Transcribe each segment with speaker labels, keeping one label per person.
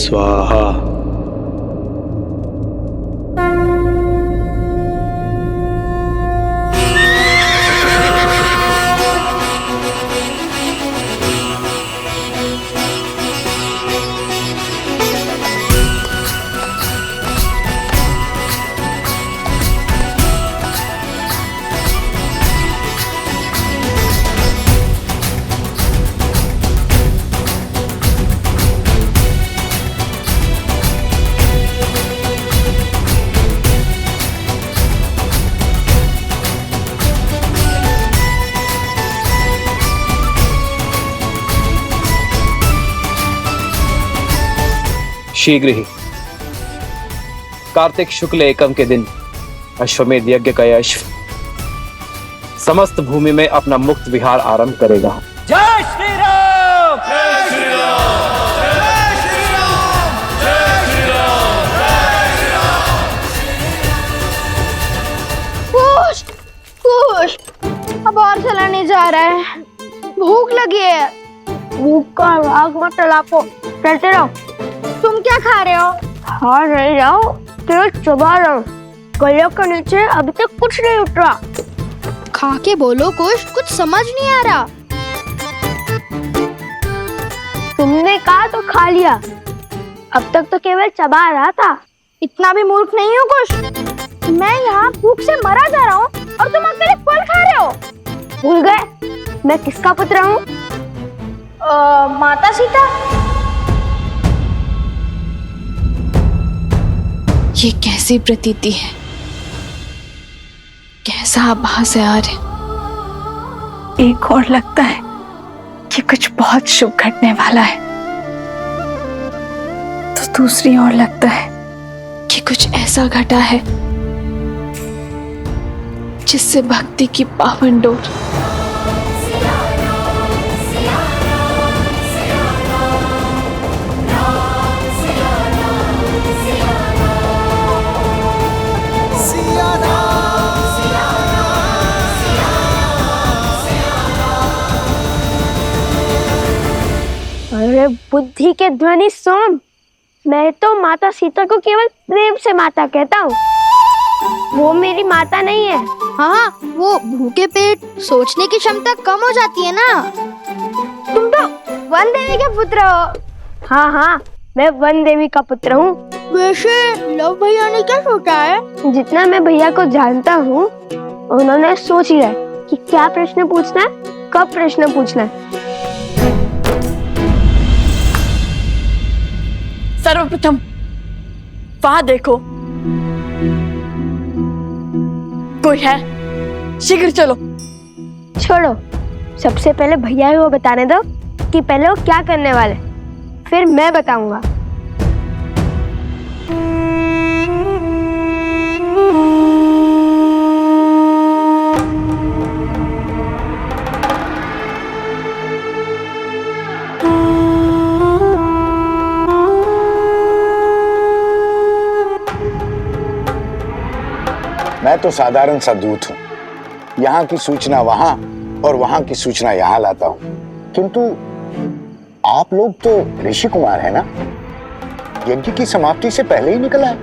Speaker 1: स्वाहा। शीघ्र ही कार्तिक शुक्ल एकम के दिन अश्वमेध यज्ञ का अश्व समस्त भूमि में अपना मुक्त विहार आरंभ करेगा।
Speaker 2: जय श्री राम! जय श्री राम! जय श्री राम! जय श्री राम! जय श्री राम!
Speaker 3: कुश, कुश, अब और चला नहीं जा रहा है। भूख लगी है। भूख का राग मत चलाको, चलते रहो। तुम क्या खा रहे हो? खा नहीं जाओ, केवल चबा रहा हूँ। गले के नीचे अभी तक कुछ नहीं उतरा। खा के बोलो कुछ, कुछ समझ नहीं आ रहा। तुमने कहा तो खा लिया। अब तक तो केवल चबा रहा था। इतना भी मूर्ख नहीं हो कुछ। मैं यहाँ भूख से मरा जा रहा हूँ और तुम अकेले फल खा रहे हो। भूल गए मैं किसका पुत्र हूँ? माता सीता।
Speaker 4: ये कैसी प्रतीति है, कैसा आभास है यार। एक और लगता है कि कुछ बहुत शुभ घटने वाला है, तो दूसरी ओर लगता है कि कुछ ऐसा घटा है जिससे भक्ति की पावन डोर
Speaker 3: अरे बुद्धि के ध्वनि सोम, मैं तो माता सीता को केवल प्रेम से माता कहता हूँ। वो मेरी माता नहीं है। हाँ, वो भूखे पेट सोचने की क्षमता कम हो जाती है ना। तुम तो वन देवी के पुत्र हो। हाँ हाँ, मैं वन देवी का पुत्र हूँ। वैसे लव भैया ने क्या सोचा है? जितना मैं भैया को जानता हूँ, उन्होंने सोच लिया कि क्या प्रश्न पूछना है, कब प्रश्न पूछना है।
Speaker 5: सर्वप्रथम वहां देखो, कोई है? शीघ्र चलो।
Speaker 3: छोड़ो, सबसे पहले भैया को बताने दो कि पहले वो क्या करने वाले, फिर मैं बताऊंगा।
Speaker 6: मैं तो साधारण सा दूत हूँ। यहाँ की सूचना वहां और वहां की सूचना यहाँ लाता हूँ। किंतु आप लोग तो ऋषि कुमार है ना? यज्ञ की समाप्ति से पहले ही निकल आए।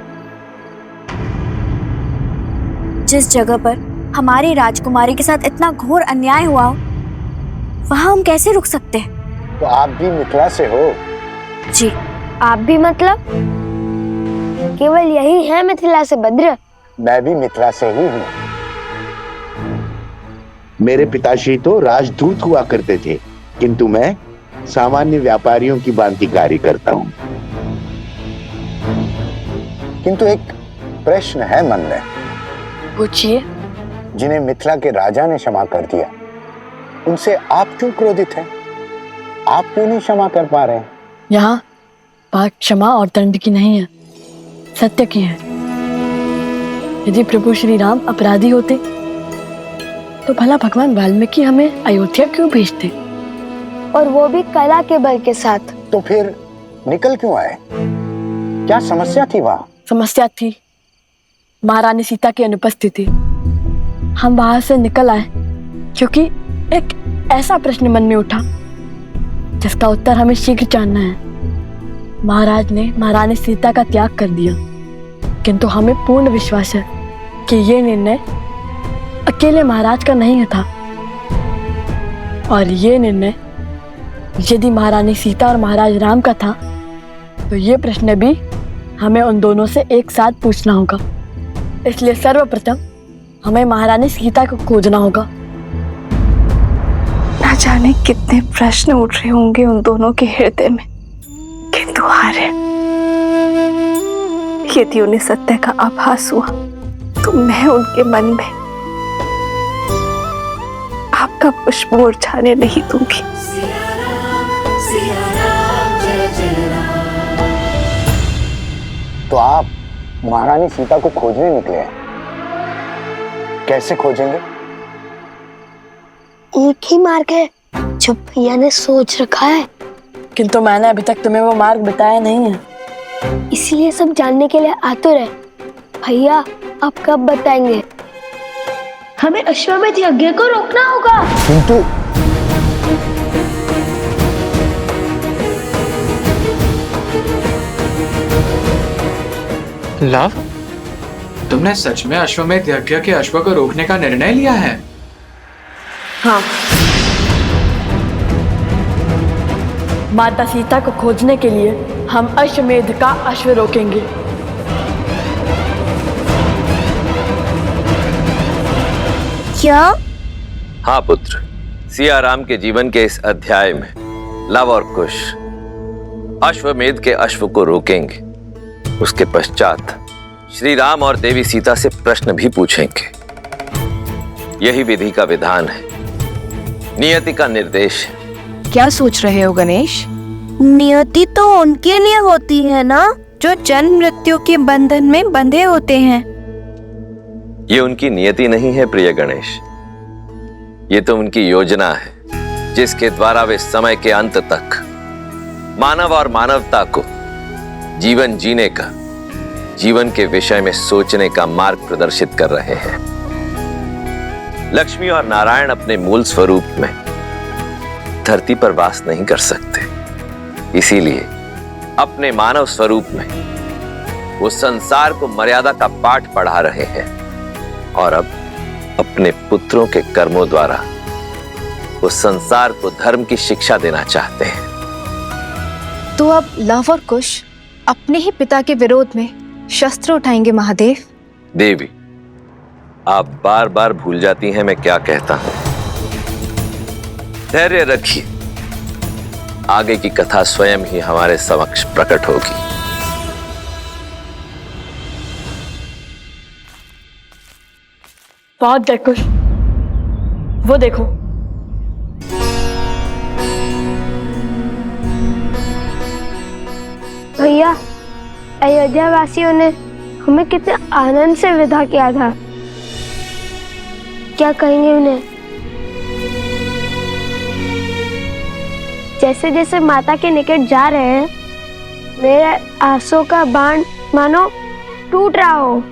Speaker 7: जिस जगह पर हमारी राजकुमारी के साथ इतना घोर अन्याय हुआ, वहां हम कैसे रुक सकते हैं?
Speaker 6: तो आप भी मिथिला से हो?
Speaker 7: जी।
Speaker 3: आप भी मतलब? केवल यही है मिथिला से भद्र?
Speaker 6: मैं भी मिथिला से ही हूँ।
Speaker 8: मेरे पिताश्री तो राजदूत हुआ करते थे, किंतु मैं सामान्य व्यापारियों की भांति कार्य करता हूँ।
Speaker 6: किंतु एक प्रश्न है मन में।
Speaker 5: पूछिए।
Speaker 6: जिन्हें मिथिला के राजा ने क्षमा कर दिया, उनसे आप क्यों क्रोधित हैं? आप क्यों नहीं क्षमा कर पा रहे हैं?
Speaker 5: यहाँ बात क्षमा और दंड की नहीं है, सत्य की है। यदि प्रभु श्री राम अपराधी होते तो भला भगवान वाल्मीकि हमें अयोध्या क्यों भेजते?
Speaker 3: और वो भी कला के बल के साथ।
Speaker 6: तो फिर निकल क्यों आए? क्या समस्या थी वहां?
Speaker 5: समस्या थी महारानी सीता की अनुपस्थिति। हम वहां से निकल आए क्योंकि एक ऐसा प्रश्न मन में उठा जिसका उत्तर हमें शीघ्र जानना है। महाराज ने महारानी सीता का त्याग कर दिया, किंतु हमें पूर्ण विश्वास है कि ये निर्णय अकेले महाराज का नहीं था, और ये निर्णय यदि महारानी सीता और महाराज राम का था तो ये प्रश्न भी हमें उन दोनों से एक साथ पूछना होगा। इसलिए सर्वप्रथम हमें महारानी सीता को खोजना होगा।
Speaker 4: ना जाने कितने प्रश्न उठ रहे होंगे उन दोनों के हृदय में, किंतु आर्य, यदि उन्हें सत्य का आभास हुआ तो मैं उनके मन में आपका पुष्प मुरझाने नहीं दूंगी।
Speaker 6: तो आप महारानी सीता को खोजने निकले हैं, कैसे खोजेंगे?
Speaker 3: एक ही मार्ग है जो भैया ने सोच रखा है,
Speaker 5: किंतु मैंने अभी तक तुम्हें वो मार्ग बताया नहीं है।
Speaker 3: इसलिए सब जानने के लिए आतुर है। भैया आप कब बताएंगे? हमें अश्वमेध यज्ञ को रोकना होगा।
Speaker 6: किंतु
Speaker 2: लव, तुमने सच में अश्वमेध यज्ञ के अश्व को रोकने का निर्णय लिया है?
Speaker 5: हाँ, माता सीता को खोजने के लिए हम अश्वमेध का अश्व रोकेंगे।
Speaker 3: क्या?
Speaker 9: हाँ पुत्र, सिया राम के जीवन के इस अध्याय में लव और कुश अश्वमेध के अश्व को रोकेंगे। उसके पश्चात श्री राम और देवी सीता से प्रश्न भी पूछेंगे। यही विधि का विधान है, नियति का निर्देश है।
Speaker 10: क्या सोच रहे हो गणेश?
Speaker 3: नियति तो उनके लिए होती है ना
Speaker 10: जो जन्म मृत्यु के बंधन में बंधे होते हैं।
Speaker 9: ये उनकी नियति नहीं है प्रिय गणेश, ये तो उनकी योजना है जिसके द्वारा वे समय के अंत तक मानव और मानवता को जीवन जीने का, जीवन के विषय में सोचने का मार्ग प्रदर्शित कर रहे हैं। लक्ष्मी और नारायण अपने मूल स्वरूप में धरती पर वास नहीं कर सकते, इसीलिए अपने मानव स्वरूप में वो संसार को मर्यादा का पाठ पढ़ा रहे हैं और अब अपने पुत्रों के कर्मों द्वारा वो संसार को धर्म की शिक्षा देना चाहते हैं।
Speaker 10: तो अब लव और कुश अपने ही पिता के विरोध में शस्त्र उठाएंगे महादेव।
Speaker 9: देवी, आप बार बार भूल जाती हैं मैं क्या कहता हूं। धैर्य रखिए, आगे की कथा स्वयं ही हमारे समक्ष प्रकट होगी।
Speaker 5: बहुत देखो, वो देखो,
Speaker 3: भैया अयोध्या वासियों ने हमें कितने आनंद से विदा किया था। क्या कहेंगे उन्हें? जैसे जैसे माता के निकट जा रहे हैं, मेरे आंसू का बाण मानो टूट रहा हो।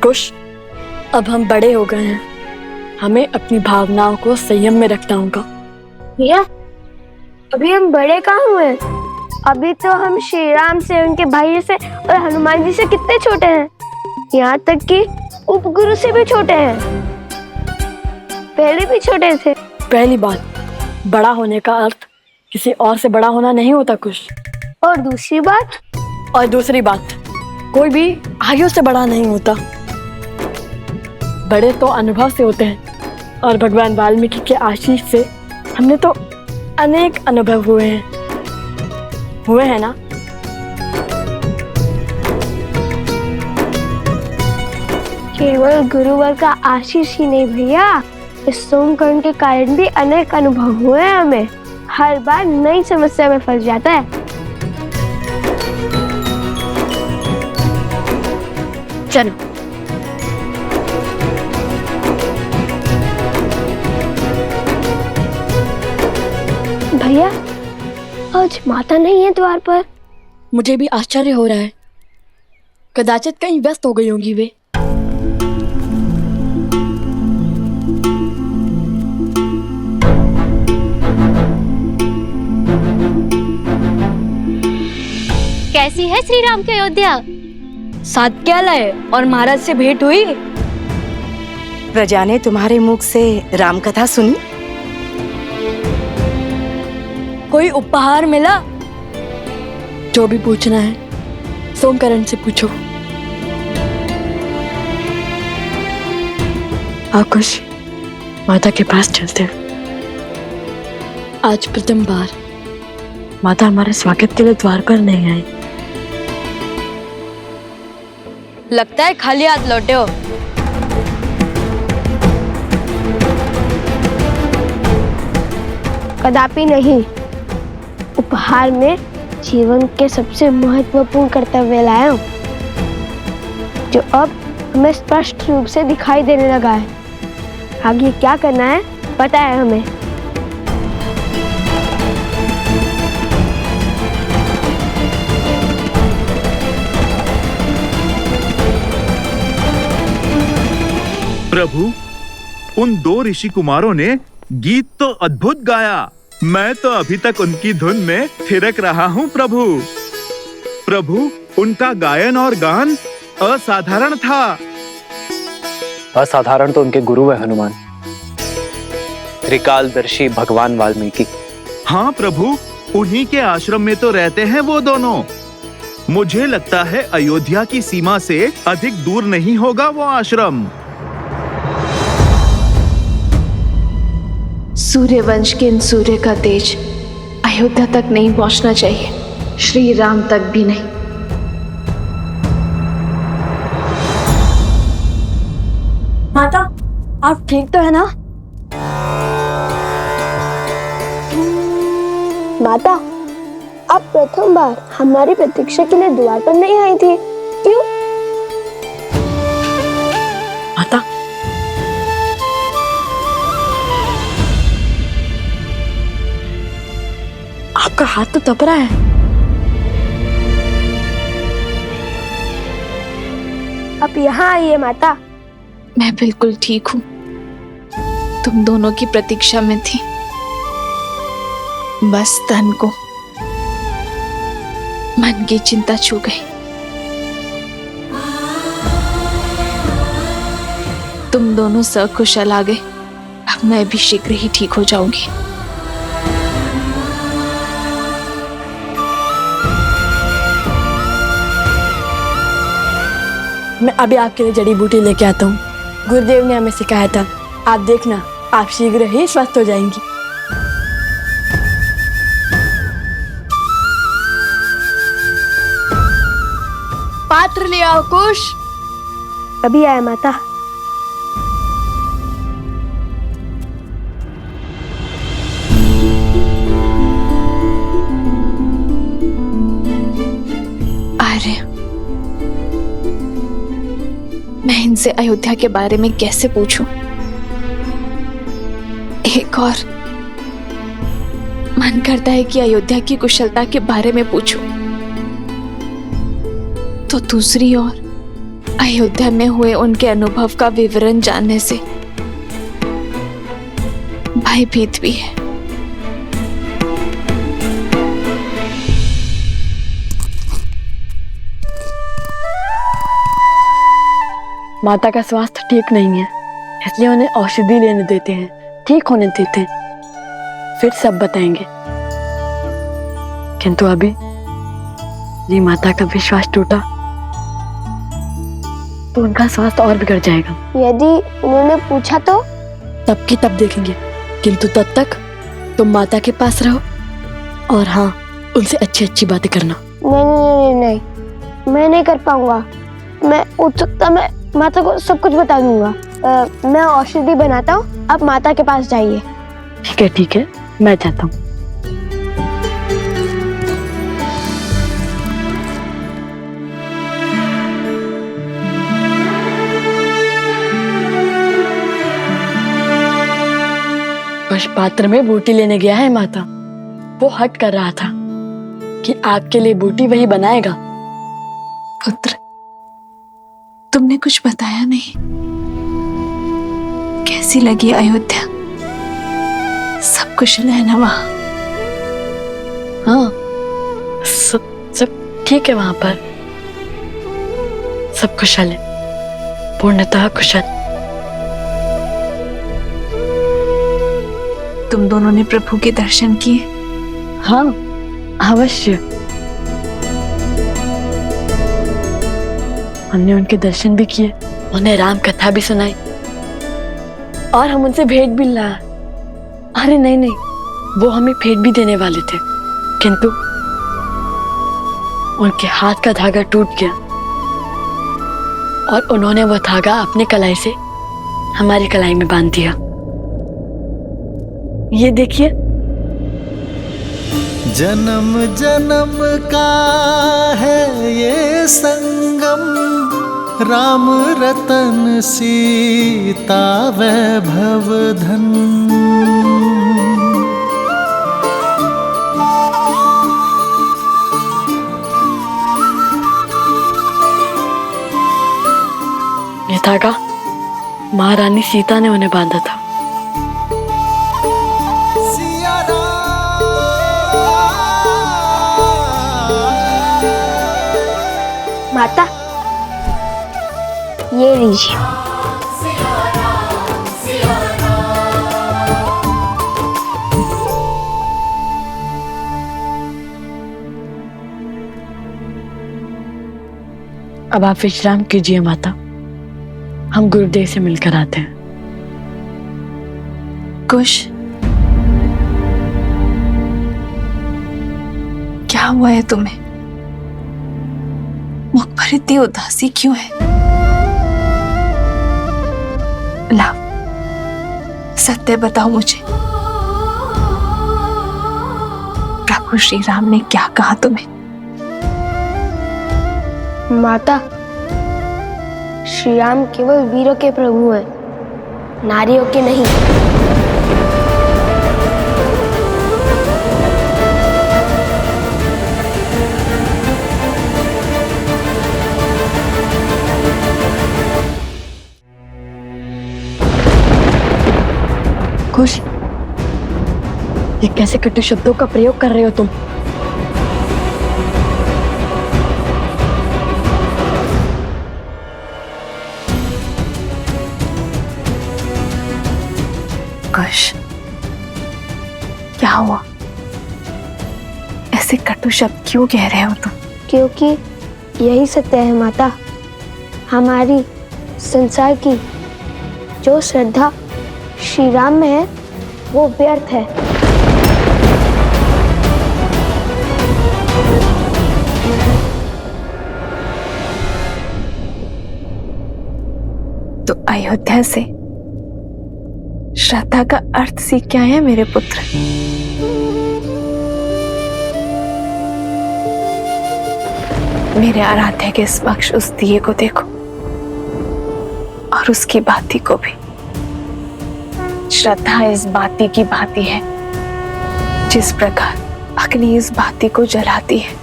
Speaker 5: कुश, अब हम बड़े हो गए हैं, हमें अपनी भावनाओं को संयम में रखना होगा।
Speaker 3: भैया अभी हम बड़े कहाँ हुए? अभी तो हम श्री राम से, उनके भाई से और हनुमान जी से कितने छोटे हैं। यहाँ तक कि उपगुरु से भी छोटे हैं। पहले भी छोटे थे।
Speaker 5: पहली बात, बड़ा होने का अर्थ किसी और से बड़ा होना नहीं होता कुश।
Speaker 3: और दूसरी बात, कोई भी आयु से बड़ा नहीं होता। बड़े तो अनुभव से होते हैं, और भगवान वाल्मीकि के आशीष से हमने तो अनेक अनुभव हुए हैं ना। केवल गुरुवर का आशीष ही नहीं भैया, इस सोमकर्ण के कारण भी अनेक अनुभव हुए हैं हमें। हर बार नई समस्या में फंस जाता है।
Speaker 10: चलो
Speaker 3: भैया आज माता नहीं है द्वार पर।
Speaker 5: मुझे भी आश्चर्य हो रहा है, कदाचित कहीं व्यस्त हो गई होंगी वे।
Speaker 3: कैसी है श्री राम की अयोध्या?
Speaker 5: साथ क्या लाए और महाराज से भेंट हुई?
Speaker 11: प्रजा ने तुम्हारे मुख से राम कथा सुनी?
Speaker 5: कोई उपहार मिला? जो भी पूछना है सोमकरण से पूछो। आकुश, माता के पास चलते हैं। आज प्रथम बार माता हमारे स्वागत के लिए द्वार पर नहीं आई। लगता है खाली हाथ लौटे हो।
Speaker 3: कदापि नहीं। उपहार में जीवन के सबसे महत्वपूर्ण कर्तव्य लाया हूं, जो अब हमें स्पष्ट रूप से दिखाई देने लगा है। आगे क्या करना है पता है हमें।
Speaker 2: प्रभु, उन 2 ऋषि कुमारों ने गीत तो अद्भुत गाया। मैं तो अभी तक उनकी धुन में थिरक रहा हूँ प्रभु। प्रभु, उनका गायन और गान असाधारण था।
Speaker 1: असाधारण तो उनके गुरु है हनुमान, त्रिकालदर्शी भगवान वाल्मीकि।
Speaker 2: हाँ प्रभु, उन्हीं के आश्रम में तो रहते हैं वो दोनों। मुझे लगता है अयोध्या की सीमा से अधिक दूर नहीं होगा वो आश्रम।
Speaker 4: सूर्यवंश के इन सूर्य का तेज अयोध्या तक नहीं पहुंचना चाहिए, श्री राम तक भी नहीं।
Speaker 5: माता, आप ठीक तो है ना?
Speaker 3: माता, आप प्रथम बार हमारी प्रतीक्षा के लिए द्वार पर नहीं आई थी, क्यों?
Speaker 5: माता, आपका हाथ तो तप रहा है।
Speaker 3: आप यहाँ आइए माता।
Speaker 4: मैं बिल्कुल ठीक हूँ। तुम दोनों की प्रतीक्षा में थी। बस तन को मन की चिंता छू गई। तुम दोनों सकुशल आ गए। अब मैं भी शीघ्र ही ठीक हो जाऊंगी।
Speaker 5: मैं अभी आपके लिए जड़ी बूटी लेके आता हूँ। गुरुदेव ने हमें सिखाया था। आप देखना, आप शीघ्र ही स्वस्थ हो जाएंगी। पात्र ले आओ कुश।
Speaker 3: अभी आया माता।
Speaker 4: आर्य, मैं इनसे अयोध्या के बारे में कैसे पूछूं? एक और मन करता है कि अयोध्या की कुशलता के बारे में पूछूं, तो दूसरी ओर अयोध्या में हुए उनके अनुभव का विवरण जानने से भयभीत भी है।
Speaker 5: माता का स्वास्थ्य ठीक नहीं है, इसलिए उन्हें औषधि लेने देते हैं, ठीक होने देते हैं, फिर सब बताएंगे। किंतु अभी ये माता का विश्वास टूटा तो उनका स्वास्थ्य और बिगड़ जाएगा।
Speaker 3: यदि उन्होंने पूछा तो?
Speaker 5: तब की तब देखेंगे, किंतु तब तक तुम माता के पास रहो और हाँ, उनसे अच्छी अच्छी बातें करना।
Speaker 3: नहीं, नहीं, मैं नहीं कर पाऊंगा। मैं उत्सुकता में माता को सब कुछ बता दूंगा। मैं औषधि बनाता हूँ, आप माता के पास जाइए।
Speaker 5: ठीक है, मैं जाता हूँ। कुछ पात्र में बूटी लेने गया है माता। वो हट कर रहा था कि आपके लिए बूटी वही बनाएगा।
Speaker 4: पुत्र, तुमने कुछ बताया नहीं। कैसी लगी अयोध्या? सब कुशल है ना वहां?
Speaker 5: हाँ, सब ठीक है, वहां पर सब कुशल है, पूर्णतः कुशल।
Speaker 4: तुम दोनों ने प्रभु के दर्शन किए?
Speaker 5: हाँ, अवश्य। हमने उनके दर्शन भी किए, उन्हें राम कथा भी सुनाई और हम उनसे भेंट भी लाया। अरे नहीं, वो हमें भेंट भी देने वाले थे, किंतु उनके हाथ का धागा टूट गया और उन्होंने वो धागा अपनी कलाई से हमारी कलाई में बांध दिया। ये देखिए,
Speaker 12: जन्म जन्म का है ये संगम, राम रतन सीता वैभव धन।
Speaker 5: ये धागा महारानी सीता ने उन्हें बांधा था।
Speaker 3: माता, ये लीजिए।
Speaker 5: अब आप विश्राम कीजिए माता, हम गुरुदेव से मिलकर आते हैं।
Speaker 4: कुश, क्या हुआ है तुम्हें? मुख पर इतनी उदासी क्यों है? लाओ, सत्य बताओ मुझे, प्रभु श्री राम ने क्या कहा तुम्हें?
Speaker 3: माता, श्री राम केवल वीरों के प्रभु हैं, नारियों के नहीं।
Speaker 5: खुश, ये कैसे कटु शब्दों का प्रयोग कर रहे हो तुम?
Speaker 4: कुश, क्या हुआ? ऐसे कटु शब्द क्यों कह रहे हो तुम?
Speaker 3: क्योंकि यही सत्य है माता, हमारी संसार की जो श्रद्धा श्री राम में है वो व्यर्थ है।
Speaker 4: तो अयोध्या से श्रद्धा का अर्थ सीख के आए हैं मेरे पुत्र। मेरे आराध्य के समक्ष उस दिए को देखो और उसकी बाती को भी। श्रद्धा इस बाती की भांति है, जिस प्रकार अग्नि इस बाती को जलाती है,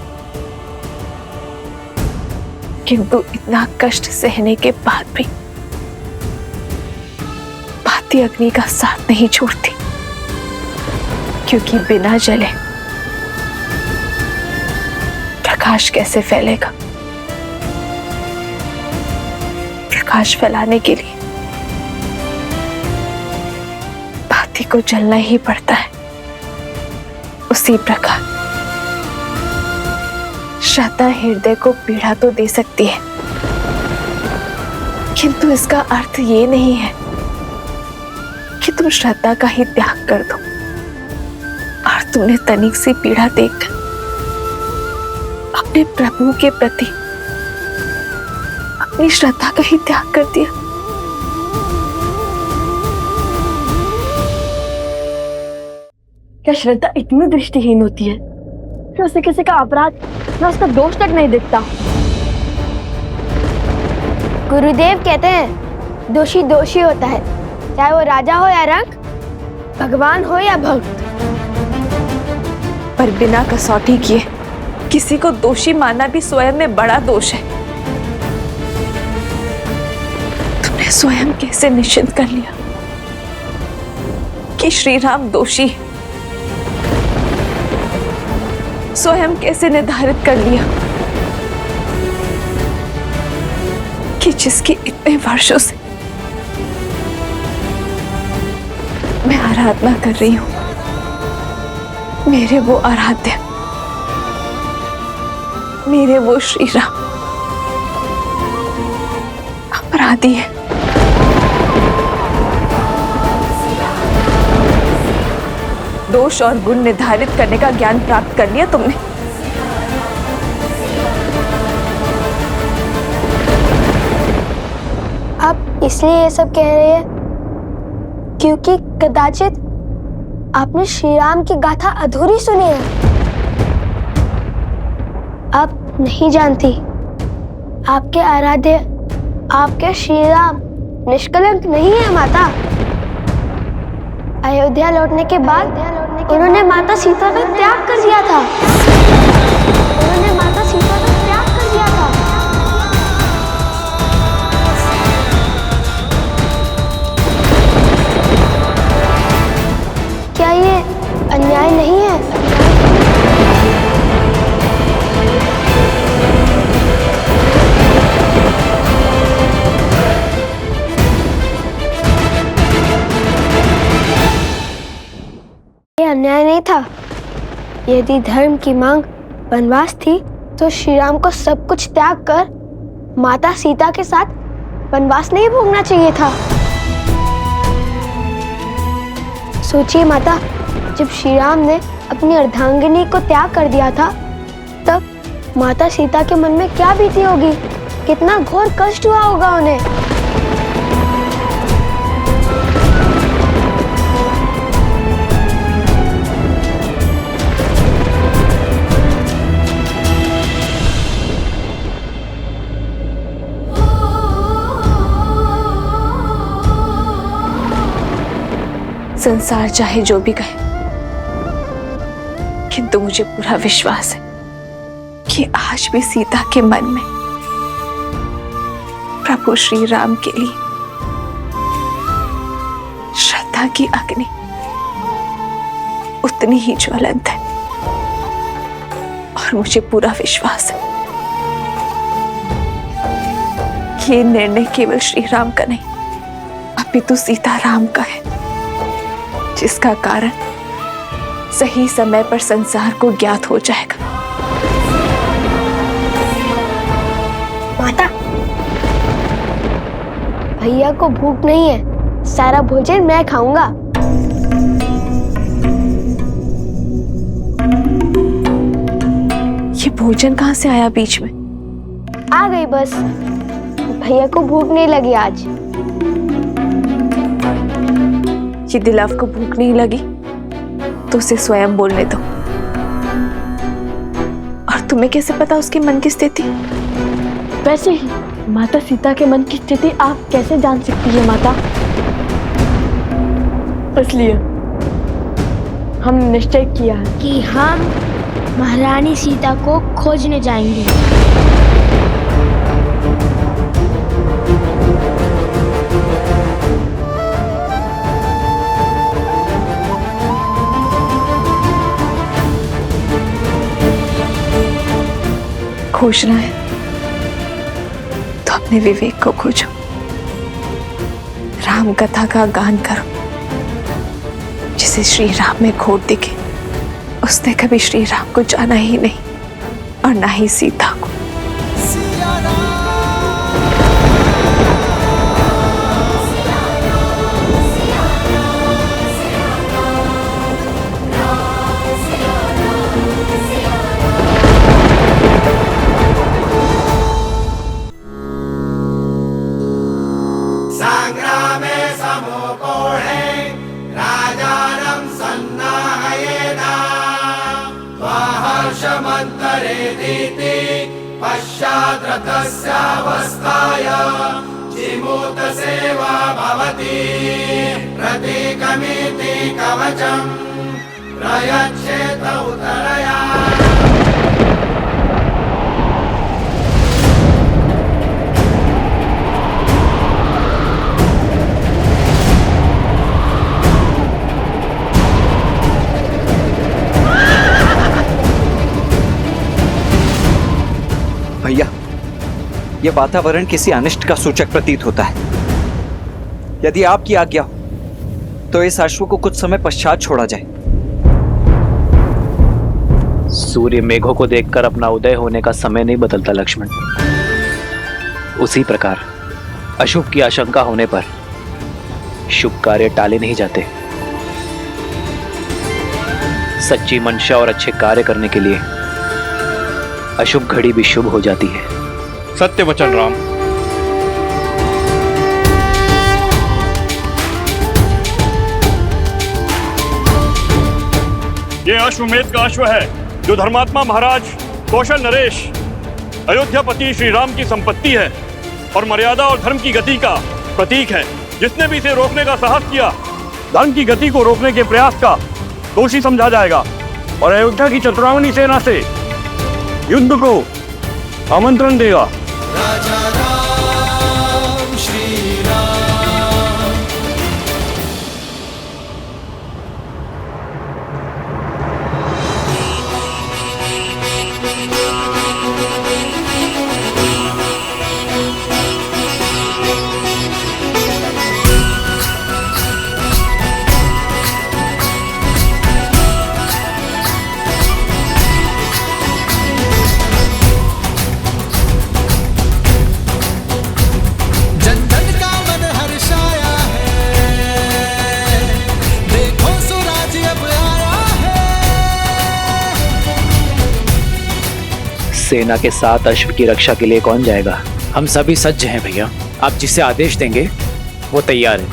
Speaker 4: किंतु इतना कष्ट सहने के बाद भी बाती अग्नि का साथ नहीं छोड़ती, क्योंकि बिना जले प्रकाश कैसे फैलेगा? प्रकाश फैलाने के लिए बाती को जलना ही पड़ता है। उसी प्रकार श्रद्धा हृदय को पीड़ा तो दे सकती है, किंतु इसका अर्थ ये नहीं है कि तुम श्रद्धा का ही त्याग कर दो और तुमने तनिक सी पीड़ा देखकर अपने प्रभु के प्रति अपनी श्रद्धा का ही त्याग कर दिया।
Speaker 5: क्या श्रद्धा इतनी दृष्टिहीन होती है कि उसे किसी का अपराध या उसका दोष तक नहीं दिखता?
Speaker 3: गुरुदेव कहते हैं दोषी दोषी होता है, चाहे वो राजा हो या रंक, भगवान हो या भक्त।
Speaker 4: पर बिना कसौटी किए किसी को दोषी मानना भी स्वयं में बड़ा दोष है। तुमने स्वयं कैसे निश्चित कर लिया कि श्री राम दोषी है? स्वयं कैसे निर्धारित कर लिया कि जिसकी इतने वर्षों से मैं आराधना कर रही हूं, मेरे वो आराध्य, मेरे वो श्री राम अपराधी है। दोष और गुण निर्धारित करने का ज्ञान प्राप्त कर लिया तुमने।
Speaker 3: आप इसलिए ये सब कह रहे हैं क्योंकि कदाचित आपने श्री राम की गाथा अधूरी सुनी है। आप नहीं जानती, आपके आराध्य, आपके श्री राम निष्कलंक नहीं है माता। अयोध्या लौटने के बाद उन्होंने माता सीता का त्याग कर दिया था। उन्होंने माता सीता का त्याग कर दिया था। क्या ये अन्याय नहीं है? ये अन्याय नहीं था। यदि धर्म की मांग वनवास थी तो श्री राम को सब कुछ त्याग कर माता सीता के साथ वनवास नहीं भोगना चाहिए था। सोचिए माता, जब श्री राम ने अपनी अर्धांगिनी को त्याग कर दिया था तब माता सीता के मन में क्या बीती होगी, कितना घोर कष्ट हुआ होगा उन्हें।
Speaker 4: संसार चाहे जो भी कहे, किंतु मुझे पूरा विश्वास है कि आज भी सीता के मन में प्रभु श्री राम के लिए श्रद्धा की अग्नि उतनी ही ज्वलंत है। और मुझे पूरा विश्वास है कि ये निर्णय केवल श्री राम का नहीं, अपितु सीता राम का है, जिसका कारण सही समय पर संसार को ज्ञात हो जाएगा।
Speaker 3: माता, भैया को भूख नहीं है, सारा भोजन मैं खाऊंगा।
Speaker 4: ये भोजन कहाँ से आया बीच में?
Speaker 3: आ गई बस, भैया को भूख नहीं लगी आज।
Speaker 4: ये दिलाव को भूख नहीं लगी तो उसे स्वयं बोलने दो। और तुम्हें कैसे पता उसके मन की स्थिति?
Speaker 5: वैसे ही माता सीता के मन की स्थिति आप कैसे जान सकती है माता? इसलिए हमने निश्चय किया है
Speaker 3: कि हम महारानी सीता को खोजने जाएंगे।
Speaker 4: खोजना है तो अपने विवेक को खोजो, राम कथा का गान करो। जिसे श्री राम में खोट दिखे उसने कभी श्री राम को जाना ही नहीं और ना ही सीता को।
Speaker 12: पश्चाद्रतस्यावस्थाय जिमूत सेवा भवति प्रतीकमिति कवचम् प्रयच्छेत उतरया।
Speaker 1: भैया,
Speaker 13: यह वातावरण किसी अनिष्ट का सूचक प्रतीत होता है। यदि आपकी आज्ञा हो तो इस अश्व को कुछ समय पश्चात छोड़ा जाए।
Speaker 1: सूर्य मेघों को देखकर अपना उदय होने का समय नहीं बदलता लक्ष्मण। उसी प्रकार अशुभ की आशंका होने पर शुभ कार्य टाले नहीं जाते। सच्ची मंशा और अच्छे कार्य करने के लिए अशुभ घड़ी भी शुभ हो जाती है।
Speaker 14: सत्य वचन राम। ये अश्वमेध का अश्व है जो धर्मात्मा महाराज कौशल नरेश अयोध्यापति श्री राम की संपत्ति है और मर्यादा और धर्म की गति का प्रतीक है। जिसने भी इसे रोकने का साहस किया, धर्म की गति को रोकने के प्रयास का दोषी समझा जाएगा और अयोध्या की चतुरांगनी सेना से युद्ध को आमंत्रण देगा।
Speaker 12: राजा राम श्री राम। जन जन का मन हर्षाया है, देखो स्वराज्य अब आया है।
Speaker 1: सेना के साथ अश्व की रक्षा के लिए कौन जाएगा?
Speaker 15: हम सभी सज्ज हैं भैया। आप जिसे आदेश देंगे वो तैयार है।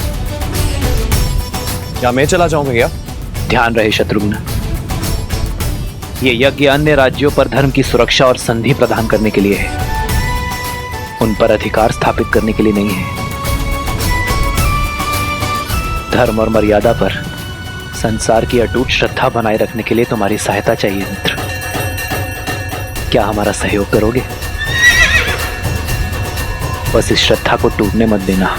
Speaker 1: क्या मैं चला जाऊं भैया? ध्यान रहे शत्रुघ्न, ये यज्ञ अन्य राज्यों पर धर्म की सुरक्षा और संधि प्रदान करने के लिए है, उन पर अधिकार स्थापित करने के लिए नहीं है। धर्म और मर्यादा पर संसार की अटूट श्रद्धा बनाए रखने के लिए तुम्हारी सहायता चाहिए मित्र। क्या हमारा सहयोग करोगे? बस इस श्रद्धा को टूटने मत देना।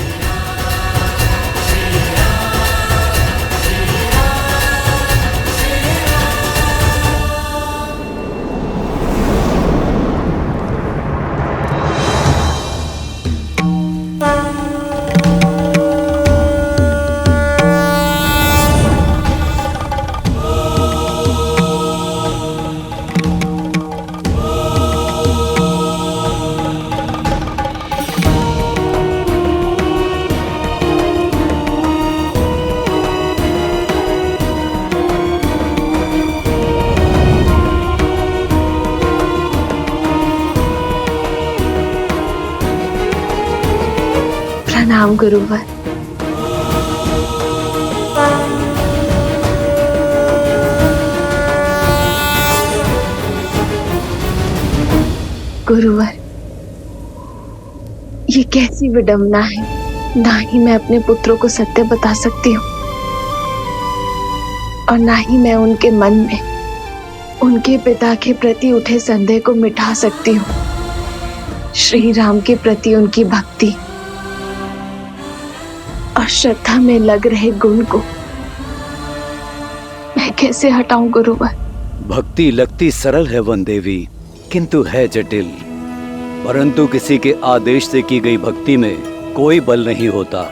Speaker 4: प्रणाम गुरुवर। गुरुवर, ये कैसी विडंबना है। ना ही मैं अपने पुत्रों को सत्य बता सकती हूँ और ना ही मैं उनके मन में उनके पिता के प्रति उठे संदेह को मिटा सकती हूँ। श्री राम के प्रति उनकी भक्ति और श्रद्धा में लग रहे गुण को मैं कैसे हटाऊं गुरुवर?
Speaker 16: भक्ति लगती सरल है वन देवी, किंतु है जटिल। परंतु किसी के आदेश से की गई भक्ति में कोई बल नहीं होता।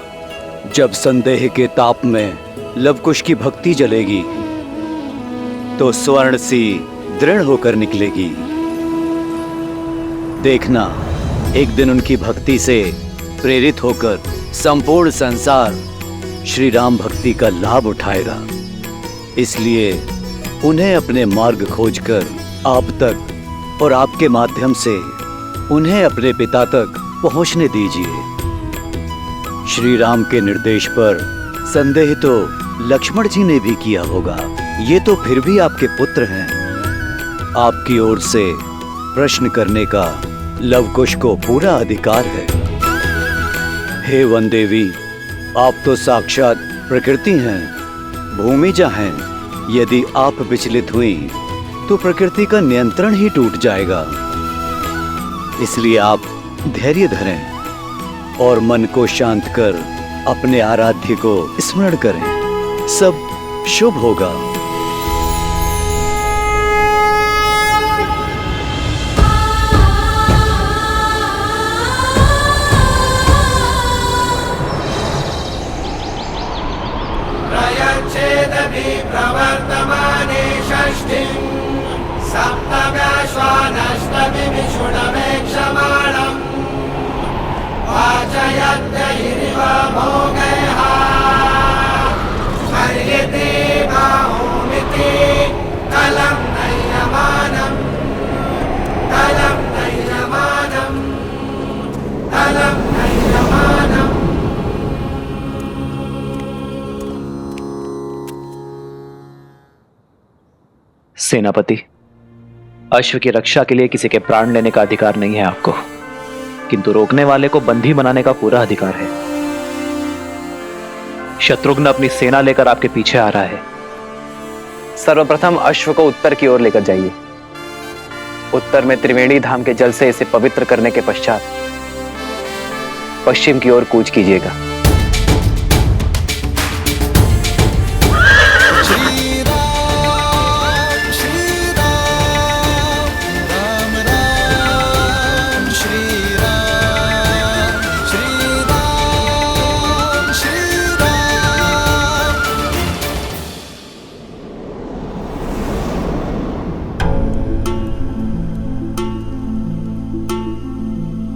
Speaker 16: जब संदेह के ताप में लवकुश की भक्ति जलेगी तो स्वर्ण सी दृढ़ होकर निकलेगी। देखना, एक दिन उनकी भक्ति से प्रेरित होकर संपूर्ण संसार श्री राम भक्ति का लाभ उठाएगा। इसलिए उन्हें अपने मार्ग खोजकर आप तक और आपके माध्यम से उन्हें अपने पिता तक पहुंचने दीजिए। श्री राम के निर्देश पर संदेह तो लक्ष्मण जी ने भी किया होगा। ये तो फिर भी आपके पुत्र हैं। आपकी ओर से प्रश्न करने का लवकुश को पूरा अधिकार है। हे वन देवी, आप तो साक्षात प्रकृति हैं, भूमिजा हैं। यदि आप विचलित हुई तो प्रकृति का नियंत्रण ही टूट जाएगा। इसलिए आप धैर्य धरें और मन को शांत कर अपने आराध्य को स्मरण करें। सब शुभ होगा।
Speaker 12: स्वानष्टविमिषुणवेक्षमाणम् वाचयत्यैरिव भोगैः हर्यते बाहोमिति कलं नैनमानम् कलं नैनमानम् कलं नैनमानम्।
Speaker 1: सेनापति, अश्व की रक्षा के लिए किसी के प्राण लेने का अधिकार नहीं है आपको, किंतु रोकने वाले को बंदी बनाने का पूरा अधिकार है। शत्रुघ्न अपनी सेना लेकर आपके पीछे आ रहा है।
Speaker 13: सर्वप्रथम अश्व को उत्तर की ओर लेकर जाइए। उत्तर में त्रिवेणी धाम के जल से इसे पवित्र करने के पश्चात पश्चिम की ओर कूच कीजिएगा।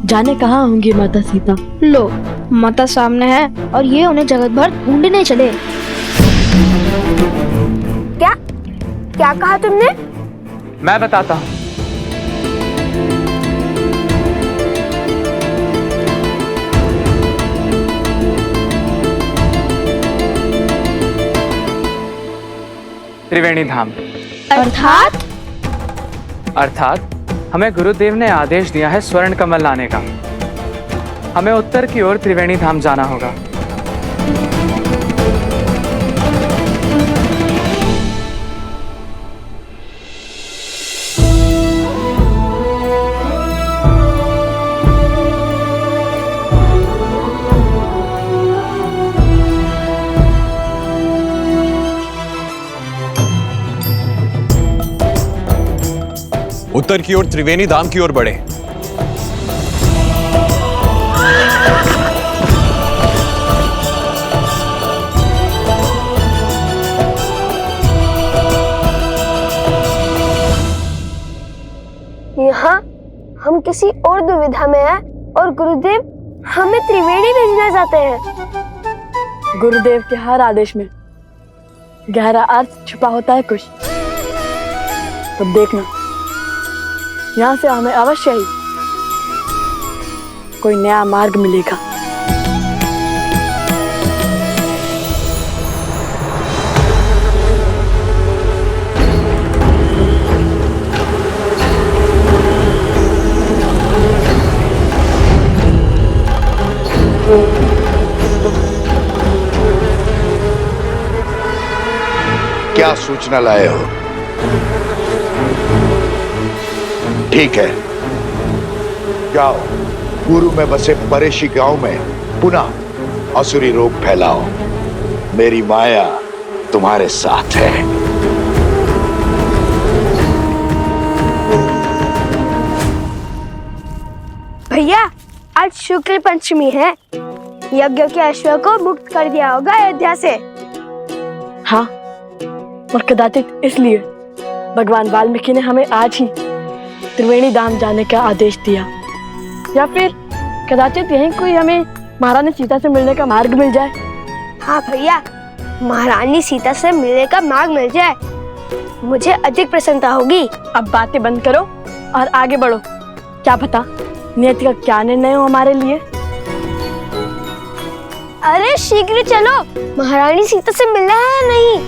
Speaker 5: जाने कहाँ होंगी माता सीता?
Speaker 3: लो, माता सामने है और ये उन्हें जगत भर ढूंढने चले। क्या क्या कहा तुमने?
Speaker 13: मैं बताता हूं। त्रिवेणी धाम अर्थात हमें गुरुदेव ने आदेश दिया है स्वर्ण कमल लाने का। हमें उत्तर की ओर त्रिवेणी धाम जाना होगा।
Speaker 14: उत्तर की ओर त्रिवेणी धाम की ओर बढ़े।
Speaker 3: यहाँ हम किसी और दुविधा में हैं और गुरुदेव हमें त्रिवेणी भेजना चाहते हैं।
Speaker 5: गुरुदेव के हर आदेश में गहरा अर्थ छुपा होता है कुछ। अब देखना, यहाँ से हमें अवश्य ही कोई नया मार्ग मिलेगा।
Speaker 6: क्या सूचना लाए हो? ठीक है, जाओ पूर्व में बसे परेशी गांव में पुनः असुरी रोग फैलाओ। मेरी माया तुम्हारे साथ है।
Speaker 3: भैया, आज शुक्ल पंचमी है। यज्ञ के अश्व को मुक्त कर दिया होगा अयोध्या से।
Speaker 5: हाँ, और कदाचित इसलिए भगवान वाल्मीकि ने हमें आज ही त्रिवेणी धाम जाने का आदेश दिया, या फिर कदाचित यहीं कोई हमें महारानी सीता से मिलने का मार्ग मिल जाए।
Speaker 3: हाँ भैया, महारानी सीता से मिलने का मार्ग मिल जाए, मुझे अधिक प्रसन्नता होगी।
Speaker 5: अब बातें बंद करो और आगे बढ़ो। क्या पता नियति का क्या निर्णय हो हमारे लिए।
Speaker 3: अरे शीघ्र चलो, महारानी सीता से मिलना है या नहीं?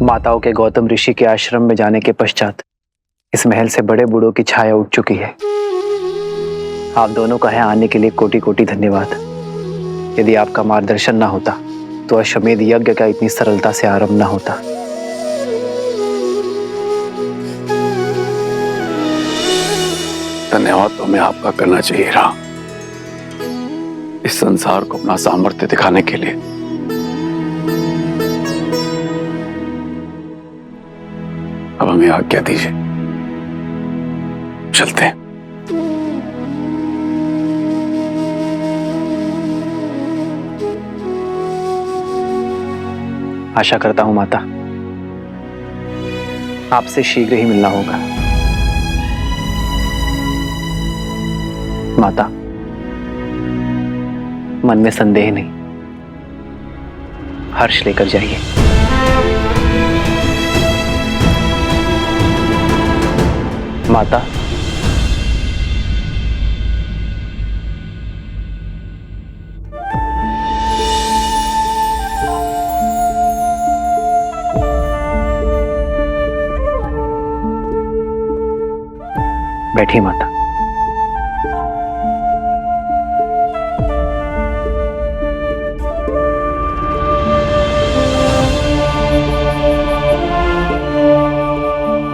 Speaker 13: माताओं के गौतम ऋषि के आश्रम में जाने के पश्चात इस महल से बड़े बूढ़ों की छाया उठ चुकी है। आप दोनों का यहाँ आने के लिए कोटि कोटि धन्यवाद। यदि आपका मार्गदर्शन ना होता तो अश्वमेध यज्ञ का इतनी सरलता से आरंभ ना होता।
Speaker 16: धन्यवाद तो हमें आपका करना चाहिए रहा, इस संसार को अपना सामर्थ्य दिखाने के लिए। अब हमें आज्ञा दीजिए।
Speaker 6: चलते हैं।
Speaker 13: आशा करता हूं माता, आपसे शीघ्र ही मिलना होगा। माता, मन में संदेह नहीं, हर्ष लेकर जाइए। माता, बैठिए माता।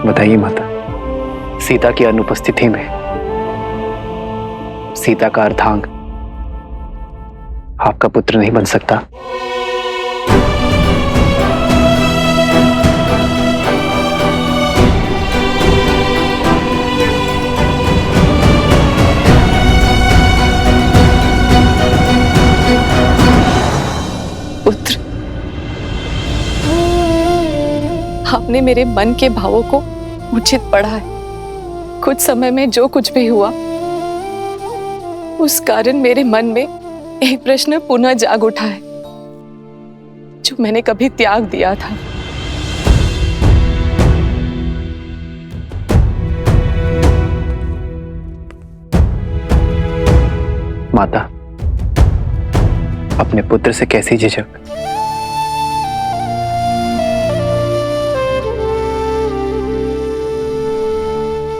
Speaker 13: बताइए माता, सीता की अनुपस्थिति में सीता का अर्धांग आपका पुत्र नहीं बन सकता?
Speaker 4: पुत्र, आपने मेरे मन के भावों को उचित पढ़ा है। कुछ समय में जो कुछ भी हुआ, उस कारण मेरे मन में एक प्रश्न पुनः जाग उठा है, जो मैंने कभी त्याग दिया था।
Speaker 13: माता, अपने पुत्र से कैसी झिझक?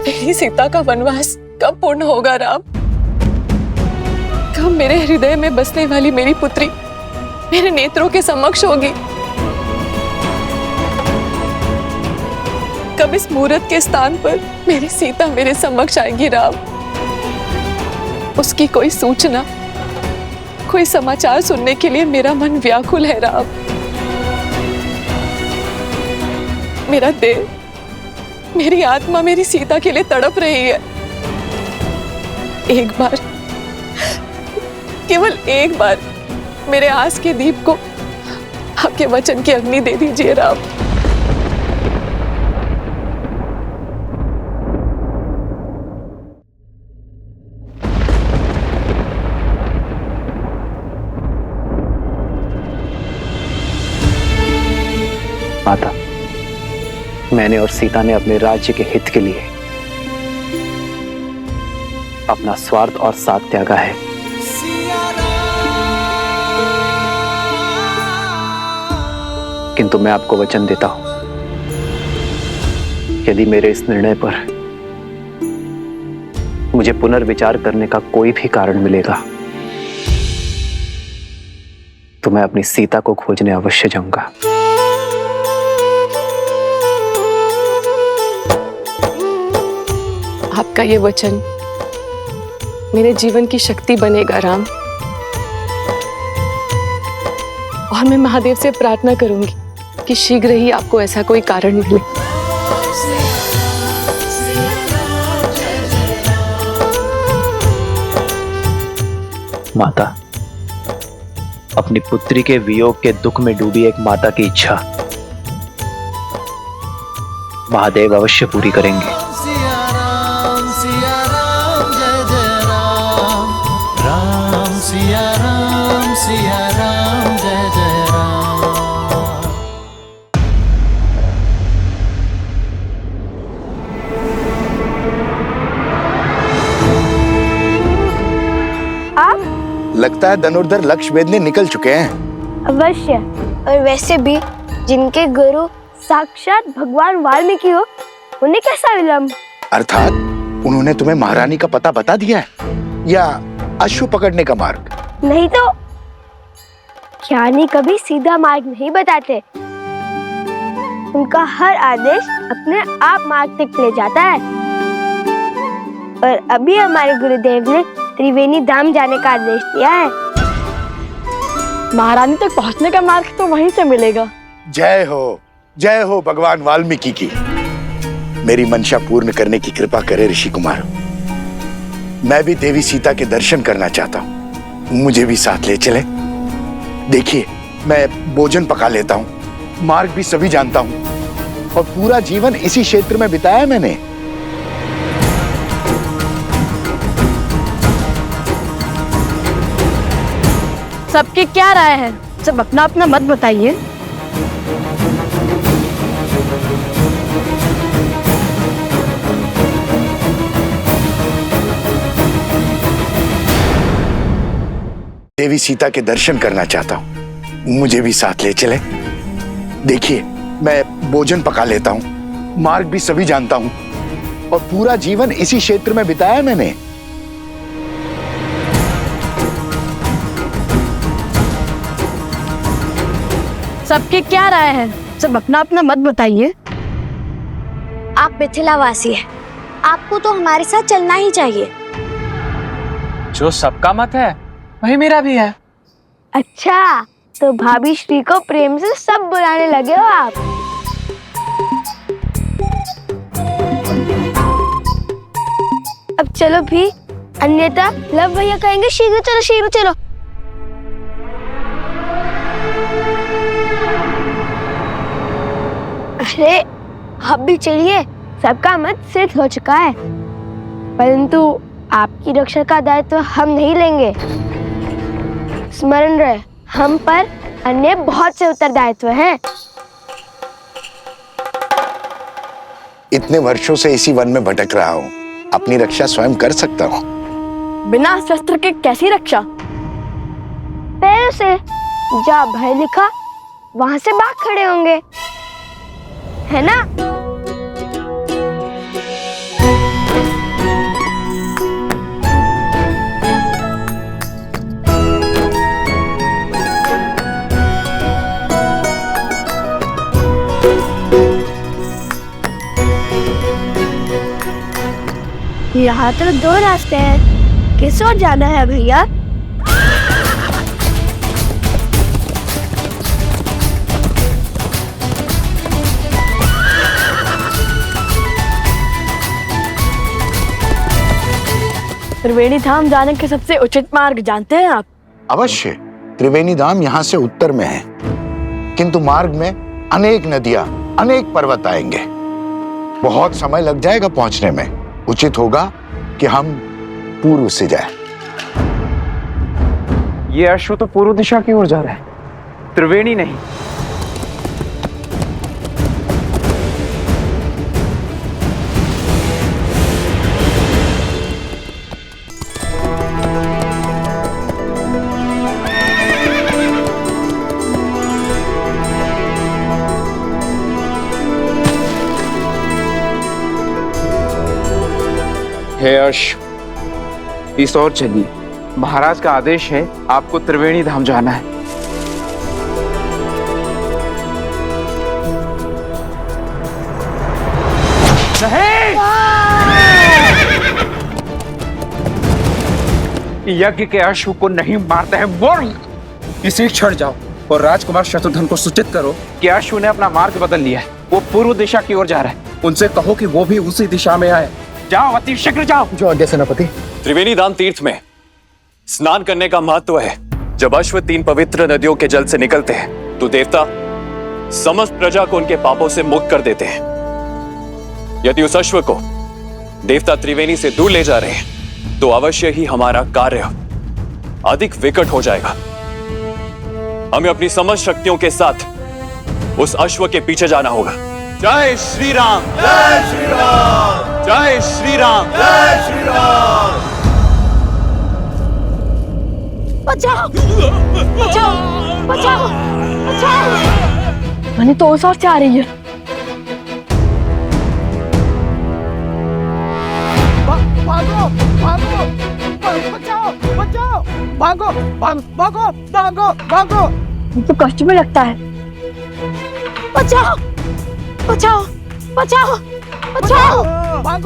Speaker 4: मेरी सीता का वनवास कब पूर्ण होगा राम? कब मेरे हृदय में बसने वाली मेरी पुत्री मेरे नेत्रों के समक्ष होगी? कब इस मुहूर्त के स्थान पर मेरी सीता मेरे समक्ष आएगी राम? उसकी कोई सूचना, कोई समाचार सुनने के लिए मेरा मन व्याकुल है राम। मेरा देह, मेरी आत्मा मेरी सीता के लिए तड़प रही है। एक बार, केवल एक बार मेरे आस के दीप को आपके वचन की अग्नि दे दीजिए राम।
Speaker 13: माता, मैंने और सीता ने अपने राज्य के हित के लिए अपना स्वार्थ और साथ त्यागा है। किंतु मैं आपको वचन देता हूं, यदि मेरे इस निर्णय पर मुझे पुनर्विचार करने का कोई भी कारण मिलेगा, तो मैं अपनी सीता को खोजने अवश्य जाऊंगा।
Speaker 4: आपका ये वचन मेरे जीवन की शक्ति बनेगा राम, और मैं महादेव से प्रार्थना करूंगी कि शीघ्र ही आपको ऐसा कोई कारण मिले।
Speaker 1: माता, अपनी पुत्री के वियोग के दुख में डूबी एक माता की इच्छा महादेव अवश्य पूरी करेंगे।
Speaker 6: लगता है धनुर्धर लक्ष्य भेदने निकल चुके हैं।
Speaker 3: अवश्य, और वैसे भी जिनके गुरु साक्षात भगवान वाल्मीकि हो, उन्हें कैसा विलंब?
Speaker 6: अर्थात उन्होंने तुम्हें महारानी का पता बता दिया है, या अश्व पकड़ने का मार्ग?
Speaker 3: नहीं तो ज्ञानी कभी सीधा मार्ग नहीं बताते। उनका हर आदेश अपने आप मार्ग तक ले जाता है। और अभी हमारे गुरुदेव ने त्रिवेणी धाम जाने का आदेश दिया है।
Speaker 5: महारानी तक पहुंचने का मार्ग तो वहीं से मिलेगा।
Speaker 6: जय हो भगवान वाल्मीकि की। मेरी मंशा पूर्ण करने की कृपा करे ऋषि कुमार। मैं भी देवी सीता के दर्शन करना चाहता हूँ, मुझे भी साथ ले चले। देखिए, मैं भोजन पका लेता हूँ, मार्ग भी सभी जानता हूँ और पूरा जीवन इसी क्षेत्र में बिताया मैंने।
Speaker 5: सबकी क्या राय है? सब अपना अपना मत बताइए।
Speaker 6: देवी सीता के दर्शन करना चाहता हूँ, मुझे भी साथ ले चले। देखिए, मैं भोजन पका लेता हूँ, मार्ग भी सभी जानता हूँ और पूरा जीवन इसी क्षेत्र में बिताया मैंने।
Speaker 5: सबकी क्या राय है? सब अपना अपना मत बताइए।
Speaker 7: आप मिथिलावासी हैं, आपको तो हमारे साथ चलना ही चाहिए।
Speaker 15: जो सबका मत है वही मेरा भी है।
Speaker 3: अच्छा, तो भाभी श्री को प्रेम से सब बुलाने लगे हो आप। अब चलो भी, अन्यथा लव भैया कहेंगे शीघ्र चलो शीघ्र चलो। अरे अब भी चलिए, सबका मत सिद्ध हो चुका है, परंतु आपकी रक्षा का दायित्व हम नहीं लेंगे। स्मरण रहे, हम पर अन्य बहुत से उत्तरदायित्व हैं।
Speaker 6: इतने वर्षों से इसी वन में भटक रहा हूँ, अपनी रक्षा स्वयं कर सकता हूँ।
Speaker 5: बिना शस्त्र के कैसी रक्षा?
Speaker 3: पैरों से। जहाँ भय लिखा वहां से भाग खड़े होंगे, है ना? यहाँ तो दो रास्ते हैं, किस ओर जाना है भैया?
Speaker 5: त्रिवेणी धाम जाने के सबसे उचित मार्ग जानते हैं आप?
Speaker 6: अवश्य, त्रिवेणी धाम यहाँ से उत्तर में है, किंतु मार्ग में अनेक नदियां, अनेक पर्वत आएंगे। बहुत समय लग जाएगा पहुंचने में। उचित होगा कि हम पूर्व से जाएं।
Speaker 15: ये अश्व तो पूर्व दिशा की ओर जा रहा है, त्रिवेणी नहीं। हे अश्व, इस ओर चलिए। महाराज का आदेश है, आपको त्रिवेणी धाम जाना है। नहीं! यज्ञ के अश्व को नहीं मारते हैं बोल। इसी क्षण जाओ और राजकुमार शत्रुघ्न को सूचित करो कि अश्व ने अपना मार्ग बदल लिया है, वो पूर्व दिशा की ओर जा रहा है। उनसे कहो कि वो भी उसी दिशा में आए। जाओ, अति शीघ्र जाओ।
Speaker 17: जो आज्ञा सेनापति।
Speaker 14: त्रिवेणी धाम तीर्थ में स्नान करने का महत्व है। जब अश्व 3 पवित्र नदियों के जल से निकलते हैं तो देवता समस्त प्रजा को उनके पापों से मुक्त कर देते हैं। यदि उस अश्व को देवता त्रिवेणी से दूर ले जा रहे हैं तो अवश्य ही हमारा कार्य अधिक विकट हो जाएगा। हमें अपनी समस्त शक्तियों के साथ उस अश्व के पीछे जाना होगा। जय श्री राम, जय श्री राम, जय श्री राम, जय श्री राम।
Speaker 5: बचाओ, बचाओ, बचाओ, बचाओ। मैंने तो उस ओर से आ रही है।
Speaker 12: भागो, भागो, बचाओ, बचाओ, भागो, भागो, भागो, भागो।
Speaker 5: तो कष्ट में लगता है। बचाओ, बचाओ, बचाओ, बचाओ।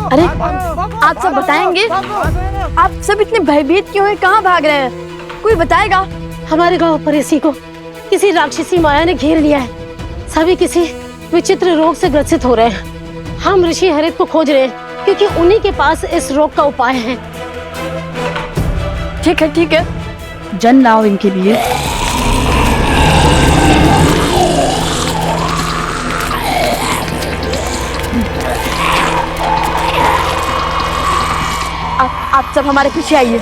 Speaker 5: अरे, आप सब बताएंगे? आप सब इतने भयभीत क्यों हैं? कहाँ भाग रहे हैं? कोई बताएगा?
Speaker 18: हमारे गांव पर इसी को किसी राक्षसी माया ने घेर लिया है। सभी किसी विचित्र रोग से ग्रसित हो रहे हैं। हम ऋषि हरित को खोज रहे हैं क्योंकि उन्हीं के पास इस रोग का उपाय है।
Speaker 5: ठीक है, जल लाओ इनके लिए। आप सब हमारे पीछे आइए।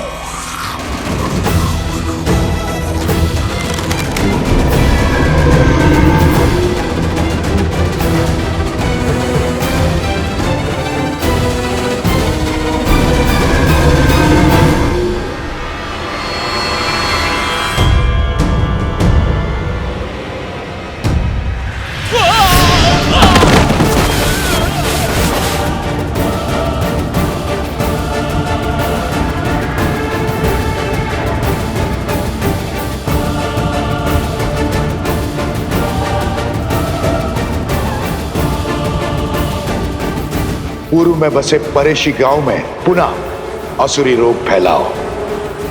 Speaker 6: पूर्व में बसे परेशी गांव में पुनः असुरी रोग फैलाओ।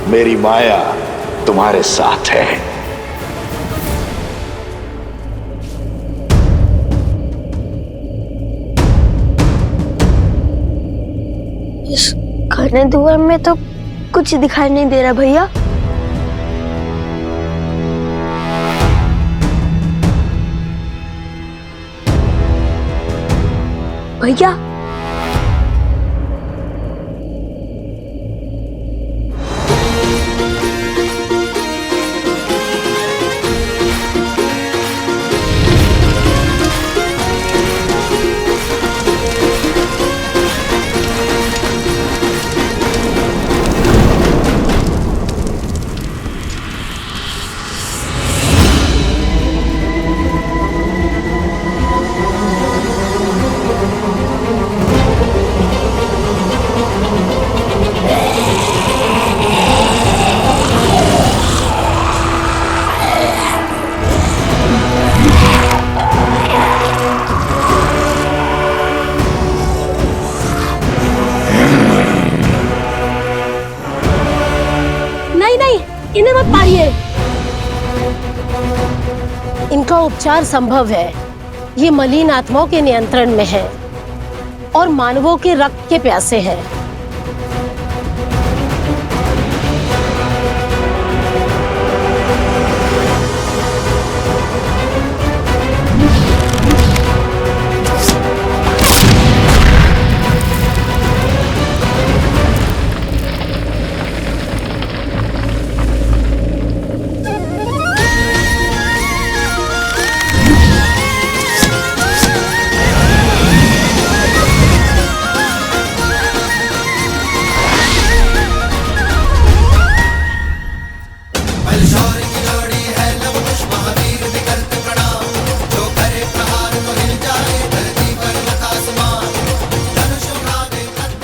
Speaker 6: मेरी माया तुम्हारे साथ है।
Speaker 3: इस घने धुएं में तो कुछ दिखाई नहीं दे रहा भैया। भैया
Speaker 18: इन्हें मत मारिए। इनका उपचार संभव है। ये मलिन आत्माओं के नियंत्रण में है और मानवों के रक्त के प्यासे हैं।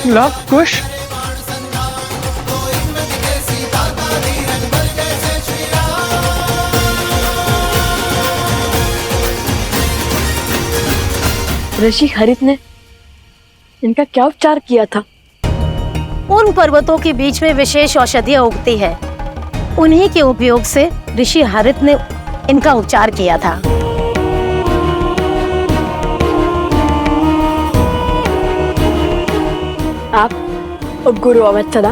Speaker 15: लव कुश,
Speaker 5: ऋषि हरित ने इनका क्या उपचार किया था?
Speaker 18: उन पर्वतों के बीच में विशेष औषधियां उगती है, उन्हीं के उपयोग से ऋषि हरित ने इनका उपचार किया था।
Speaker 5: आप उपगुरु अवत्सला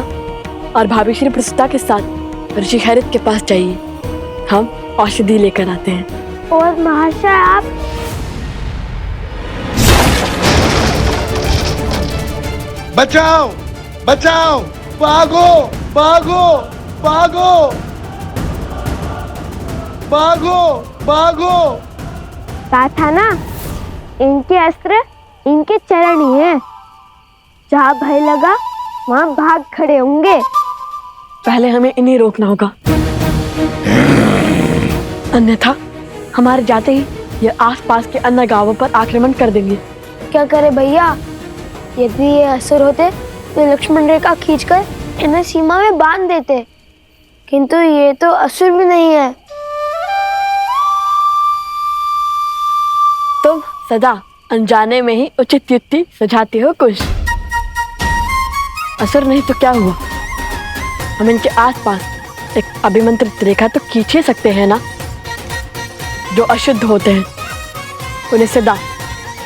Speaker 5: और भाभी श्री प्रसूता के साथ ऋषि हरित के पास जाइए, हम औषधि लेकर आते हैं।
Speaker 3: और महाशय आप
Speaker 12: बचाओ बचाओ, भागो भागो भागो भागो भागो।
Speaker 3: कहा था ना, इनके अस्त्र इनके चरण ही हैं। जहाँ भय लगा वहाँ भाग खड़े होंगे।
Speaker 5: पहले हमें इन्हें रोकना होगा, अन्यथा हमारे जाते ही ये आसपास के अन्य गांवों पर आक्रमण कर देंगे।
Speaker 3: क्या करे भैया, यदि ये असुर होते तो लक्ष्मण रेखा खींचकर इन्हें सीमा में बांध देते, किंतु ये तो असुर भी नहीं है।
Speaker 5: तुम सदा अनजाने में ही उचित युक्ति सुझाते हो कुश। असुर नहीं तो क्या हुआ, हम इनके आसपास एक अभिमंत्रित रेखा तो खींच ही सकते हैं ना। जो अशुद्ध होते हैं उन्हें सदा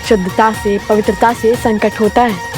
Speaker 5: शुद्धता से, पवित्रता से संकट होता है।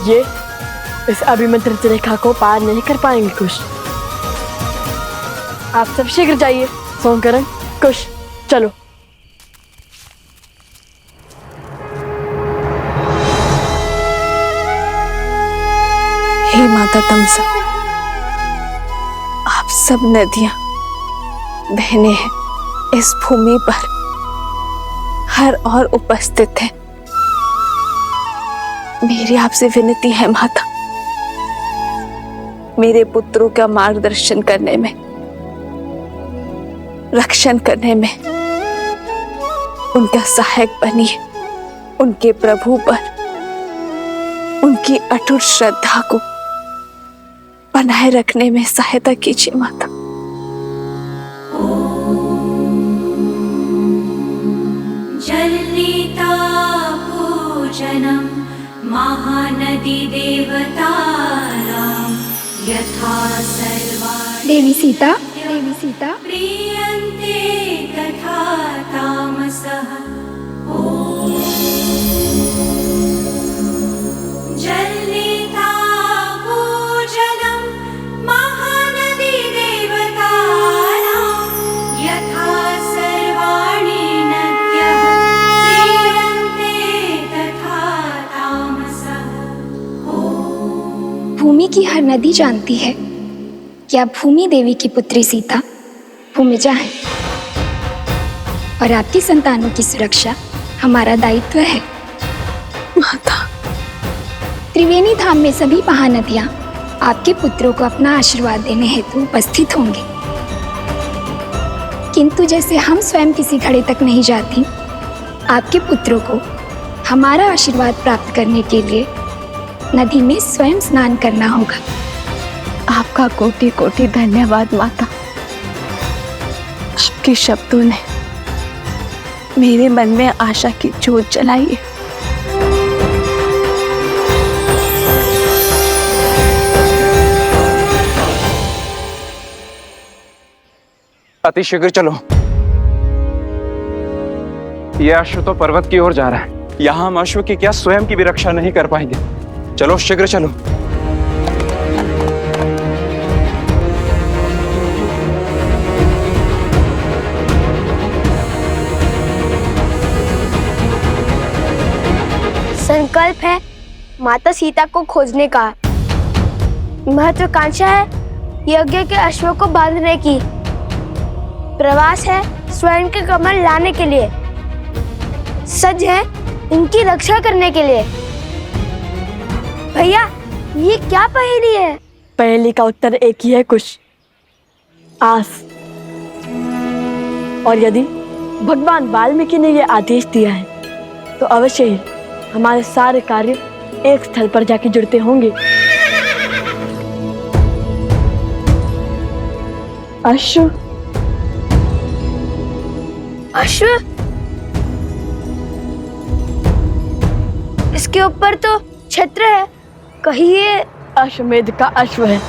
Speaker 5: ये इस अभिमंत्रित रेखा को पार नहीं कर पाएंगे कुश। आप सब शीघ्र जाइए। सोमकरण, कुश, चलो।
Speaker 4: हे माता तमसा, आप सब नदियां, बहनें हैं इस भूमि पर हर और उपस्थित हैं। मेरी आपसे विनती है माता, मेरे पुत्रों का मार्गदर्शन करने में, रक्षण करने में उनका सहायक बनिए। उनके प्रभु पर उनकी अटूट श्रद्धा को बनाए रखने में सहायता कीजिए माता।
Speaker 17: जलनीता पूजनम महानदी देवतानां यथा सर्वाणि
Speaker 3: देवी सीता
Speaker 17: प्रीयन्ते तथा तामसः। जलनीता पूजनम महानदी देवतानां यथा सर्वाणि नद्यः प्रीयन्ते तथा तामसः।
Speaker 3: भूमि की हर नदी जानती है कि आप भूमि देवी की पुत्री सीता भूमिजा है और आपकी संतानों की सुरक्षा हमारा दायित्व है।
Speaker 4: माता,
Speaker 3: त्रिवेणी धाम में सभी महानदियां आपके पुत्रों को अपना आशीर्वाद देने हेतु उपस्थित होंगे, किंतु जैसे हम स्वयं किसी घड़े तक नहीं जाती, आपके पुत्रों को हमारा आशीर्वाद प्राप्त करने के लिए नदी में स्वयं स्नान करना होगा।
Speaker 4: आपका कोटि कोटि धन्यवाद माता। आपके शब्दों ने मेरे मन में आशा की ज्योत जलाई है।
Speaker 15: अतिशीघ्र चलो। यह अश्व तो पर्वत की ओर जा रहा है। यहाँ हम अश्व की क्या स्वयं की भी रक्षा नहीं कर पाएंगे। चलो शीघ्र चलो।
Speaker 3: संकल्प है माता सीता को खोजने का। महत्वाकांक्षा है यज्ञ के अश्वों को बांधने की। प्रवास है स्वर्ण के कमल लाने के लिए। सज है इनकी रक्षा करने के लिए। भैया, ये क्या पहेली है?
Speaker 5: पहेली का उत्तर एक ही है कुश, आस। और यदि भगवान वाल्मीकि ने यह आदेश दिया है तो अवश्य ही हमारे सारे कार्य एक स्थल पर जाके जुड़ते होंगे। अश्व,
Speaker 3: अश्व? इसके ऊपर तो छत्र है, कहीं ये
Speaker 5: अश्वमेध का अश्व है।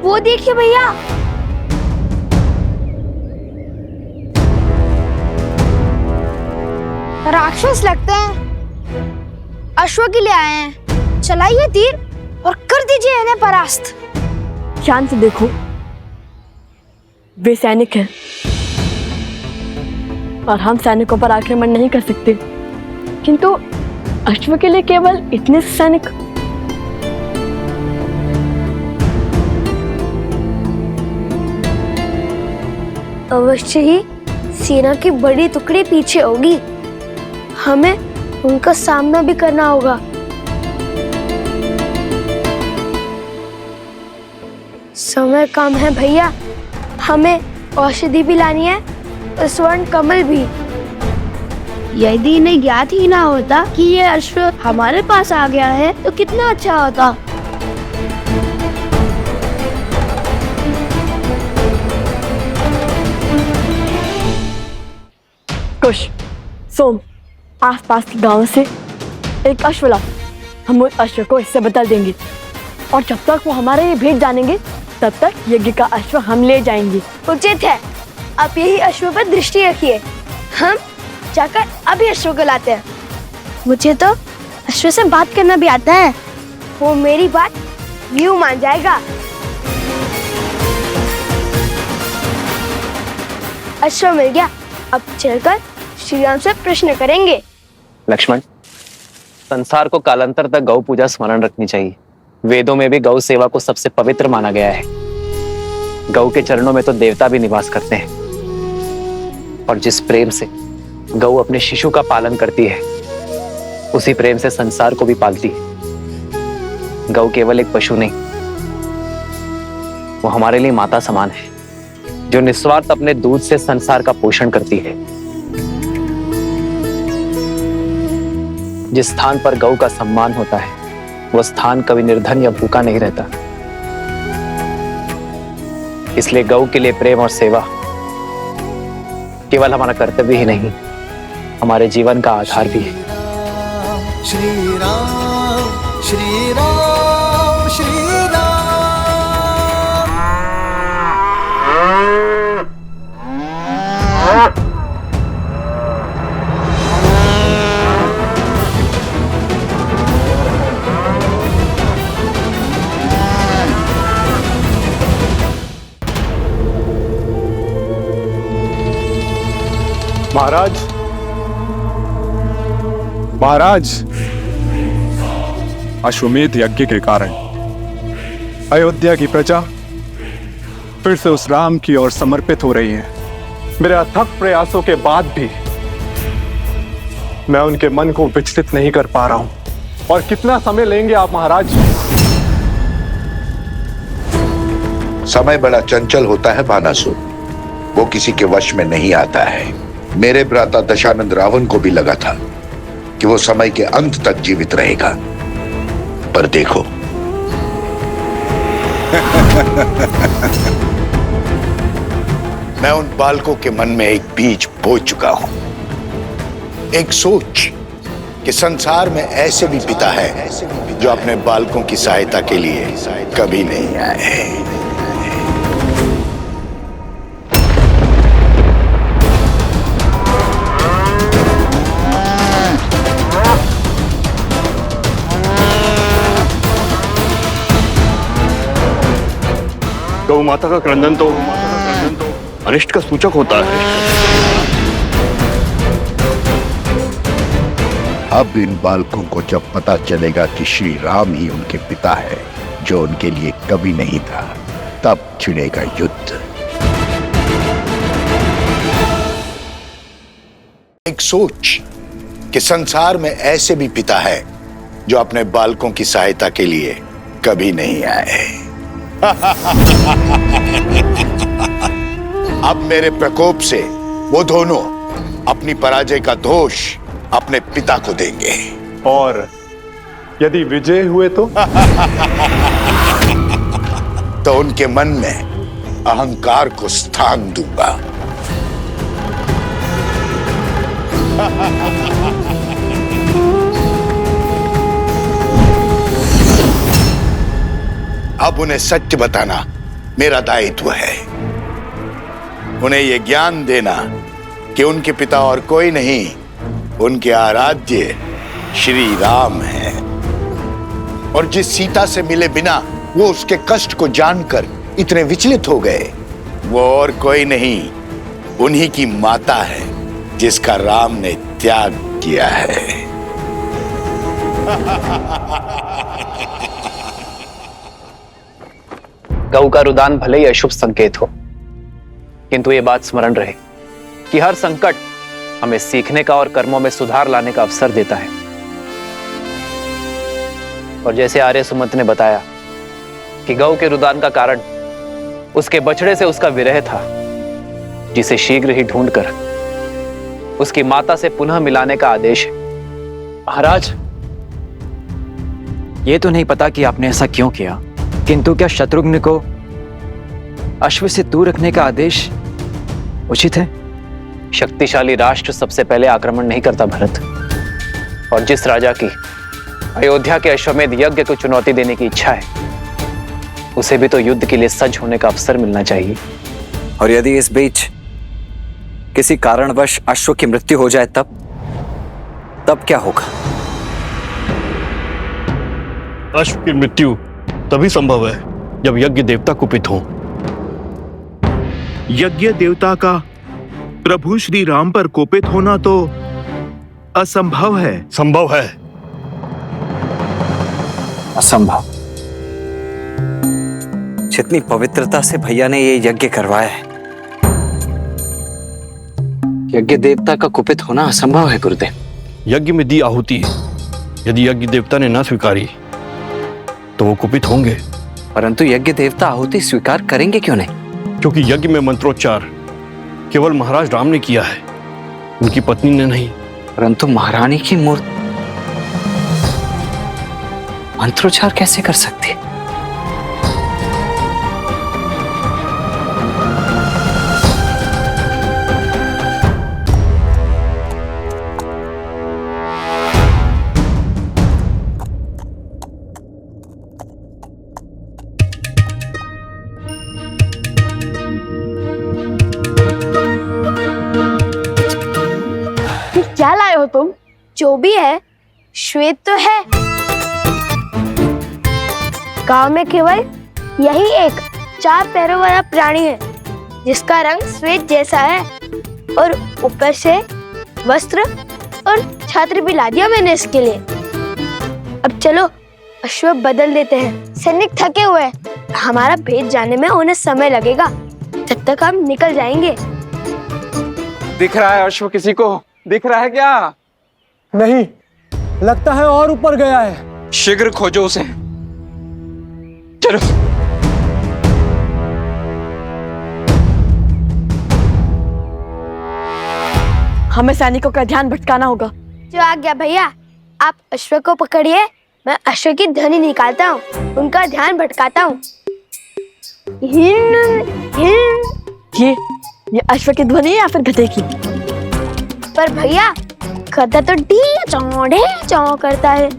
Speaker 3: वो देखिए भैया, राक्षस लगते हैं। अश्व के लिए आए हैं। चलाइए तीर और कर दीजिए इन्हें परास्त।
Speaker 5: ध्यान से देखो, वे सैनिक हैं और हम सैनिकों पर आक्रमण नहीं कर सकते, किंतु अश्व के लिए केवल इतने सैनिक।
Speaker 3: अवश्य ही सेना की बड़ी टुकड़ी पीछे होगी, हमें उनका सामना भी करना होगा। समय कम है भैया, हमें औषधि भी लानी है और स्वर्ण कमल भी। यदि इन्हें ज्ञात ही ना होता कि ये अश्व हमारे पास आ गया है तो कितना अच्छा होता।
Speaker 5: कुश, सोम, आसपास के गांव से एक अश्व ला। हम उस अश्व को इससे बदल देंगे और जब तक वो हमारे ये भेद जानेंगे तब तक यज्ञ का अश्व हम ले जाएंगे।
Speaker 3: उचित है, आप यही अश्व पर दृष्टि रखिए, हम जाकर अभी अश्व को लाते हैं। मुझे तो अश्व से बात करना भी आता है, वो मेरी बात यूं मान जाएगा। अश्व मिल गया, अब चलकर श्री राम से प्रश्न करेंगे।
Speaker 13: लक्ष्मण, संसार को कालांतर तक गौ पूजा स्मरण रखनी चाहिए। वेदों में भी गौ सेवा को सबसे पवित्र माना गया है। गौ के चरणों में तो देवता भी निवास करते हैं। और जिस प्रेम से गौ अपने शिशु का पालन करती है, उसी प्रेम से संसार को भी पालती है। गौ केवल एक पशु नहीं, वो हमारे लिए माता समान है, जो निस्वार्थ अपने दूध से संसार का पोषण करती है। जिस स्थान पर गौ का सम्मान होता है, वो स्थान कभी निर्धन या भूखा नहीं रहता। इसलिए गौ के लिए प्रेम और सेवा केवल हमारा कर्तव्य ही नहीं, हमारे जीवन का आधार भी है।
Speaker 12: श्री राम श्री राम श्री राम।
Speaker 19: महाराज, महाराज, अश्वमेध यज्ञ के कारण अयोध्या की प्रजा फिर से उस राम की ओर समर्पित हो रही है। मेरे अथक प्रयासों के बाद भी मैं उनके मन को विचलित नहीं कर पा रहा हूं। और कितना समय लेंगे आप महाराज?
Speaker 8: समय बड़ा चंचल होता है बानासुर, वो किसी के वश में नहीं आता है। मेरे भ्राता दशानंद रावण को भी लगा था कि वो समय के अंत तक जीवित रहेगा, पर देखो मैं उन बालकों के मन में एक बीज बो चुका हूं, एक सोच कि संसार में ऐसे भी पिता है जो अपने बालकों की सहायता के लिए कभी नहीं आए।
Speaker 14: गौ माता का क्रंदन तो अनिष्ट का सूचक होता है।
Speaker 8: अब इन बालकों को जब पता चलेगा कि श्री राम ही उनके पिता है, जो उनके लिए कभी नहीं था, तब छिड़ेगा युद्ध। एक सोच कि संसार में ऐसे भी पिता है जो अपने बालकों की सहायता के लिए कभी नहीं आए। अब मेरे प्रकोप से वो दोनों अपनी पराजय का दोष अपने पिता को देंगे।
Speaker 19: और यदि विजय हुए
Speaker 8: तो उनके मन में अहंकार को स्थान दूंगा। अब उन्हें सत्य बताना मेरा दायित्व है। उन्हें यह ज्ञान देना कि उनके पिता और कोई नहीं, उनके आराध्य श्री राम हैं। और जिस सीता से मिले बिना वो उसके कष्ट को जानकर इतने विचलित हो गए, वो और कोई नहीं, उन्हीं की माता है जिसका राम ने त्याग किया है।
Speaker 13: गऊ का रुदान भले ही अशुभ संकेत हो, किंतु ये बात स्मरण रहे कि हर संकट हमें सीखने का और कर्मों में सुधार लाने का अवसर देता है। और जैसे आर्य सुमंत ने बताया कि गऊ के रुदान का कारण उसके बछड़े से उसका विरह था, जिसे शीघ्र ही ढूंढकर उसकी माता से पुनः मिलाने का आदेश है।
Speaker 20: महाराज, ये तो नहीं पता कि आपने ऐसा क्यों किया, किंतु क्या शत्रुघ्न को अश्व से दूर रखने का आदेश उचित है?
Speaker 13: शक्तिशाली राष्ट्र सबसे पहले आक्रमण नहीं करता भरत, और जिस राजा की अयोध्या के अश्वमेध यज्ञ को चुनौती देने की इच्छा है, उसे भी तो युद्ध के लिए सज्ज होने का अवसर मिलना चाहिए।
Speaker 20: और यदि इस बीच किसी कारणवश अश्व की मृत्यु हो जाए तब क्या होगा?
Speaker 14: अश्व की मृत्यु तभी संभव है जब यज्ञ देवता कुपित हो।
Speaker 2: यज्ञ देवता का प्रभु श्री राम पर कोपित होना तो असंभव है।
Speaker 14: संभव है।
Speaker 20: असंभव? जितनी पवित्रता से भैया ने ये यज्ञ करवाया है, यज्ञ देवता का कुपित होना असंभव है गुरुदेव।
Speaker 14: यज्ञ में दी आहुति यदि यज्ञ देवता ने ना स्वीकारी तो वो कुपित होंगे।
Speaker 20: परंतु यज्ञ देवता आहुति स्वीकार करेंगे क्यों नहीं?
Speaker 14: क्योंकि यज्ञ में मंत्रोच्चार केवल महाराज राम ने किया है, उनकी पत्नी ने नहीं।
Speaker 20: परंतु महारानी की मूर्ति मंत्रोच्चार कैसे कर सकती है?
Speaker 3: क्या लाए हो तुम? जो भी है श्वेत तो है। गांव में केवल यही एक 4 पैरों वाला प्राणी है जिसका रंग श्वेत जैसा है, और ऊपर से वस्त्र और छात्र भी ला दिया मैंने इसके लिए। अब चलो अश्व बदल देते हैं। सैनिक थके हुए हैं, हमारा भेद जाने में उन्हें समय लगेगा, जब तक हम निकल जाएंगे।
Speaker 15: दिख रहा है अश्व किसी को? दिख रहा है क्या?
Speaker 12: नहीं, लगता है और ऊपर गया है।
Speaker 15: शीघ्र खोजो उसे। चलो।
Speaker 5: हमें सैनिकों का ध्यान भटकाना होगा।
Speaker 3: जो आ गया भैया, आप अश्व को पकड़िए, मैं अश्व की ध्वनि निकालता हूँ, उनका ध्यान भटकाता हूँ।
Speaker 5: ये अश्व की ध्वनि है या फिर गधे की?
Speaker 3: पर भैया गधा तो डी चौ करता है।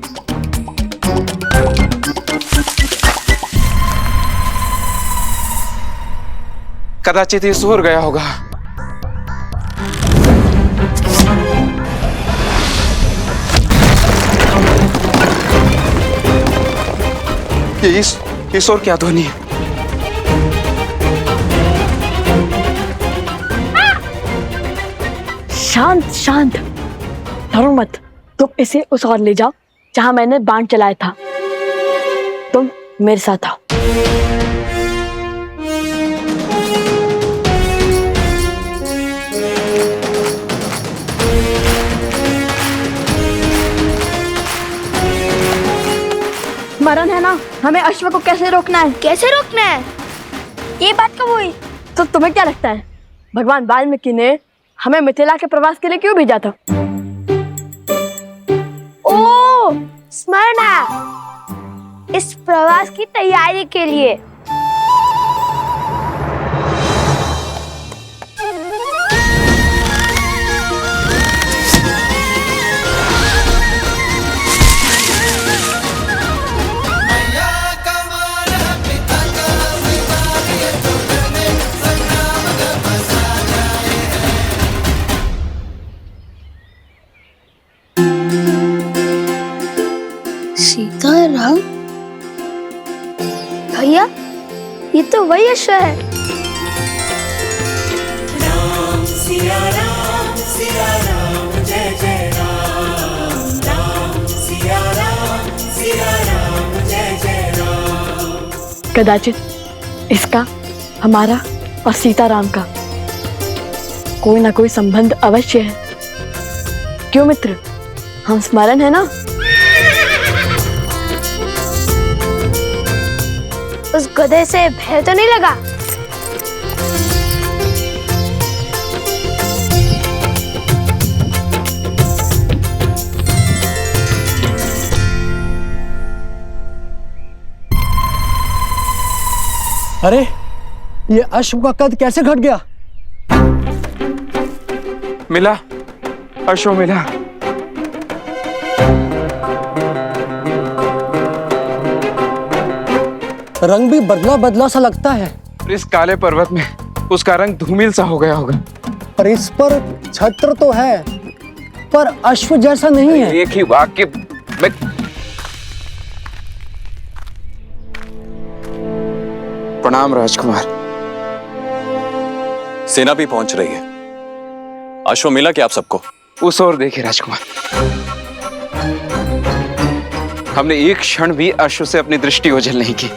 Speaker 15: कदाचित ये सो गया होगा। ये ईश्वर क्या ध्वनि है?
Speaker 5: शांत शांत, डरो मत। तुम इसे उस ओर ले जाओ जहां मैंने बाण चलाया था। तुम मेरे साथ आओ। मरण है ना, हमें अश्व को कैसे रोकना है?
Speaker 3: कैसे रोकना है? ये बात कब हुई?
Speaker 5: तो तुम्हें क्या लगता है भगवान वाल्मीकि ने हमें मिथिला के प्रवास के लिए क्यों भेजा था?
Speaker 3: ओ, स्मरण है, इस प्रवास की तैयारी के लिए। सीताराम? भैया, ये तो वही अश्व है।
Speaker 5: कदाचित इसका, हमारा और सीताराम का कोई ना कोई संबंध अवश्य है। क्यों मित्र, हम स्मरण है ना?
Speaker 3: उस गधे से भय तो नहीं लगा?
Speaker 12: अरे ये अश्व का कद कैसे घट गया?
Speaker 15: मिला, अश्व मिला।
Speaker 12: रंग भी बदला बदला सा लगता है।
Speaker 15: इस काले पर्वत में उसका रंग धूमिल सा हो गया होगा।
Speaker 12: पर इस पर छत्र तो है, पर अश्व जैसा नहीं है।
Speaker 15: एक ही वाक्य में प्रणाम राजकुमार।
Speaker 21: सेना भी पहुंच रही है। अश्व मिला क्या आप सबको?
Speaker 15: उस ओर देखिए राजकुमार, हमने एक क्षण भी अश्व से अपनी दृष्टि ओझल नहीं की।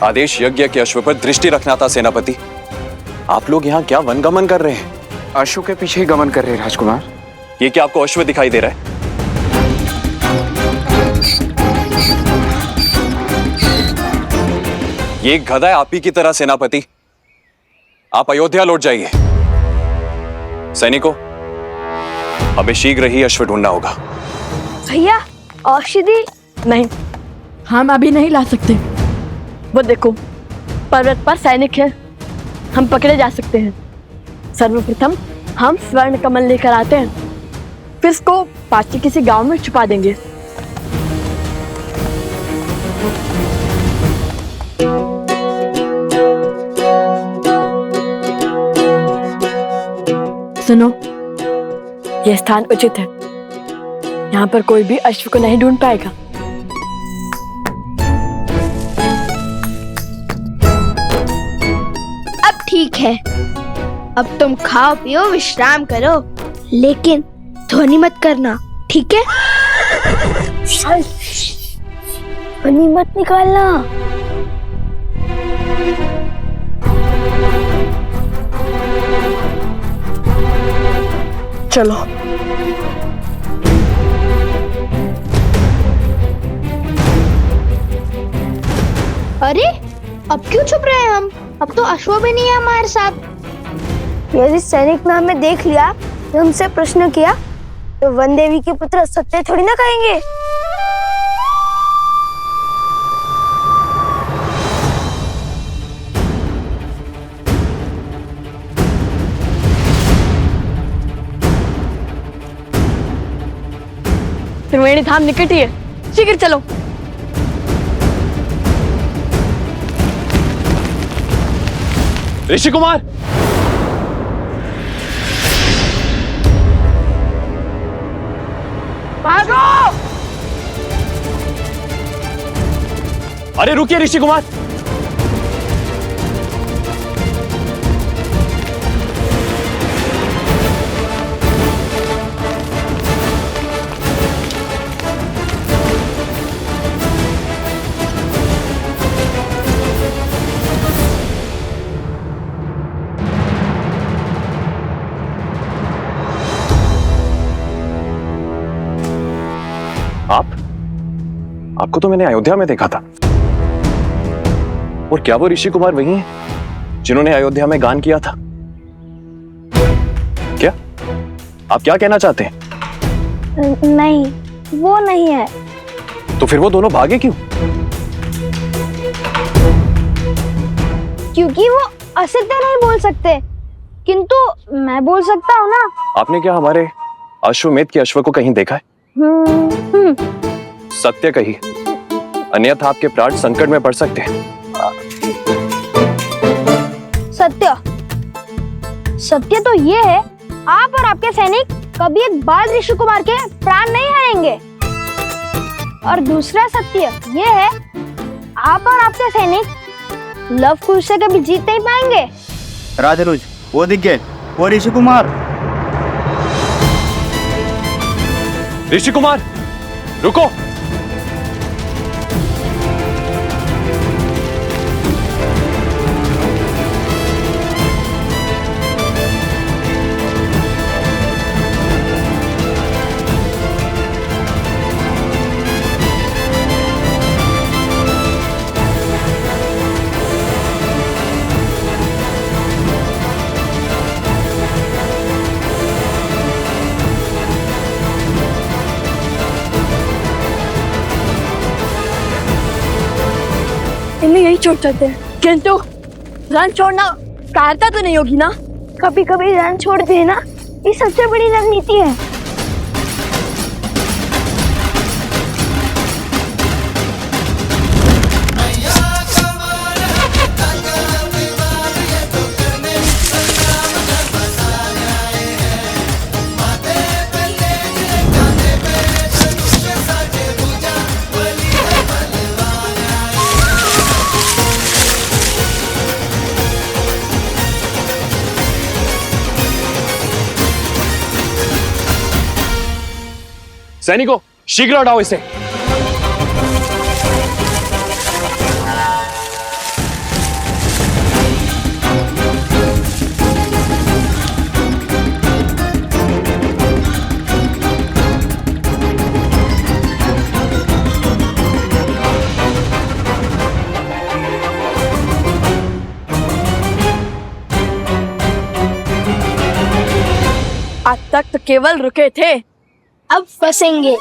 Speaker 21: आदेश यज्ञ के अश्व पर दृष्टि रखना था सेनापति। आप लोग यहाँ क्या वनगमन कर रहे हैं?
Speaker 15: अश्व के पीछे ही गमन कर रहे हैं राजकुमार।
Speaker 21: ये क्या आपको अश्व दिखाई दे रहा है? ये एक गधा है आप ही की तरह सेनापति। आप अयोध्या लौट जाइए। सैनिकों, हमें शीघ्र ही अश्व ढूंढना होगा।
Speaker 3: भैया औषधि?
Speaker 5: नहीं, हम अभी नहीं ला सकते। वो देखो, पर्वत पर सैनिक है, हम पकड़े जा सकते हैं। सर्वप्रथम हम स्वर्ण कमल लेकर आते हैं, फिर इसको पास के किसी गांव में छुपा देंगे। सुनो, यह स्थान उचित है। यहाँ पर कोई भी अश्व को नहीं ढूंढ पाएगा।
Speaker 3: अब ठीक है, अब तुम खाओ पियो विश्राम करो, लेकिन ध्वनि मत करना, ठीक है? ध्वनि मत निकालना।
Speaker 5: चलो।
Speaker 3: अरे अब क्यों छुप रहे हैं हम? अब तो अश्व भी नहीं है हमारे साथ। यदि सैनिक ने हमें देख लिया तो हमसे प्रश्न किया तो वन देवी के पुत्र सत्य थोड़ी ना कहेंगे।
Speaker 5: त्रिवेणी धाम निकट ही है, शीघ्र चलो।
Speaker 21: ऋषि कुमार,
Speaker 3: भागो!
Speaker 21: अरे रुकिए ऋषि कुमार। आपको तो मैंने अयोध्या में देखा था। और क्या वो ऋषि कुमार वही हैं जिन्होंने अयोध्या में गान किया था? क्या आप क्या कहना चाहते हैं?
Speaker 3: नहीं, वो नहीं है।
Speaker 21: तो फिर वो दोनों भागे क्यों?
Speaker 3: क्योंकि वो असत्य नहीं बोल सकते, किंतु मैं बोल सकता हूँ ना।
Speaker 21: आपने क्या हमारे अश्वमेध के अश्व को कहीं देखा है? सत्य कही, अन्यथा आपके प्राण संकट में पड़ सकते हैं।
Speaker 3: सत्य सत्य तो ये है, आप और आपके सैनिक कभी एक बाल ऋषि कुमार के प्राण नहीं हारेंगे। और दूसरा सत्य ये है, आप और आपके सैनिक लव कुश से कभी जीत नहीं पाएंगे।
Speaker 22: राजरुज, वो दिख गए, वो ऋषि कुमार।
Speaker 21: ऋषि कुमार रुको।
Speaker 5: इन्हें यही छोड़ सकते हैं, किंतु रण छोड़ना कायरता तो नहीं होगी ना?
Speaker 3: कभी कभी रण छोड़ देना ये सबसे बड़ी रणनीति है।
Speaker 21: सैनिकों, शीघ्र हटाओ इसे।
Speaker 5: आज तक तो केवल रुके थे,
Speaker 3: अब फंसेंगे।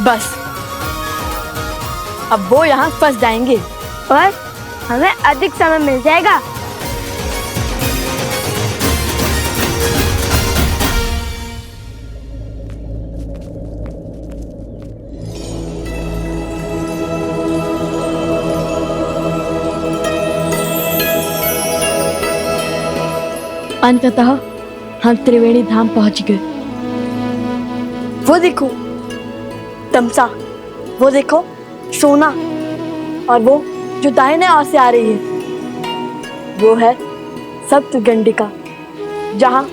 Speaker 5: बस अब वो यहाँ फंस जाएंगे
Speaker 3: और हमें अधिक समय मिल जाएगा।
Speaker 5: अंततः हम त्रिवेणी धाम पहुंच गए। वो देखो तमसा, वो देखो सोना, और वो जो दाहिने ओर से आ रही है वो है सप्तगंडिका, जहाँ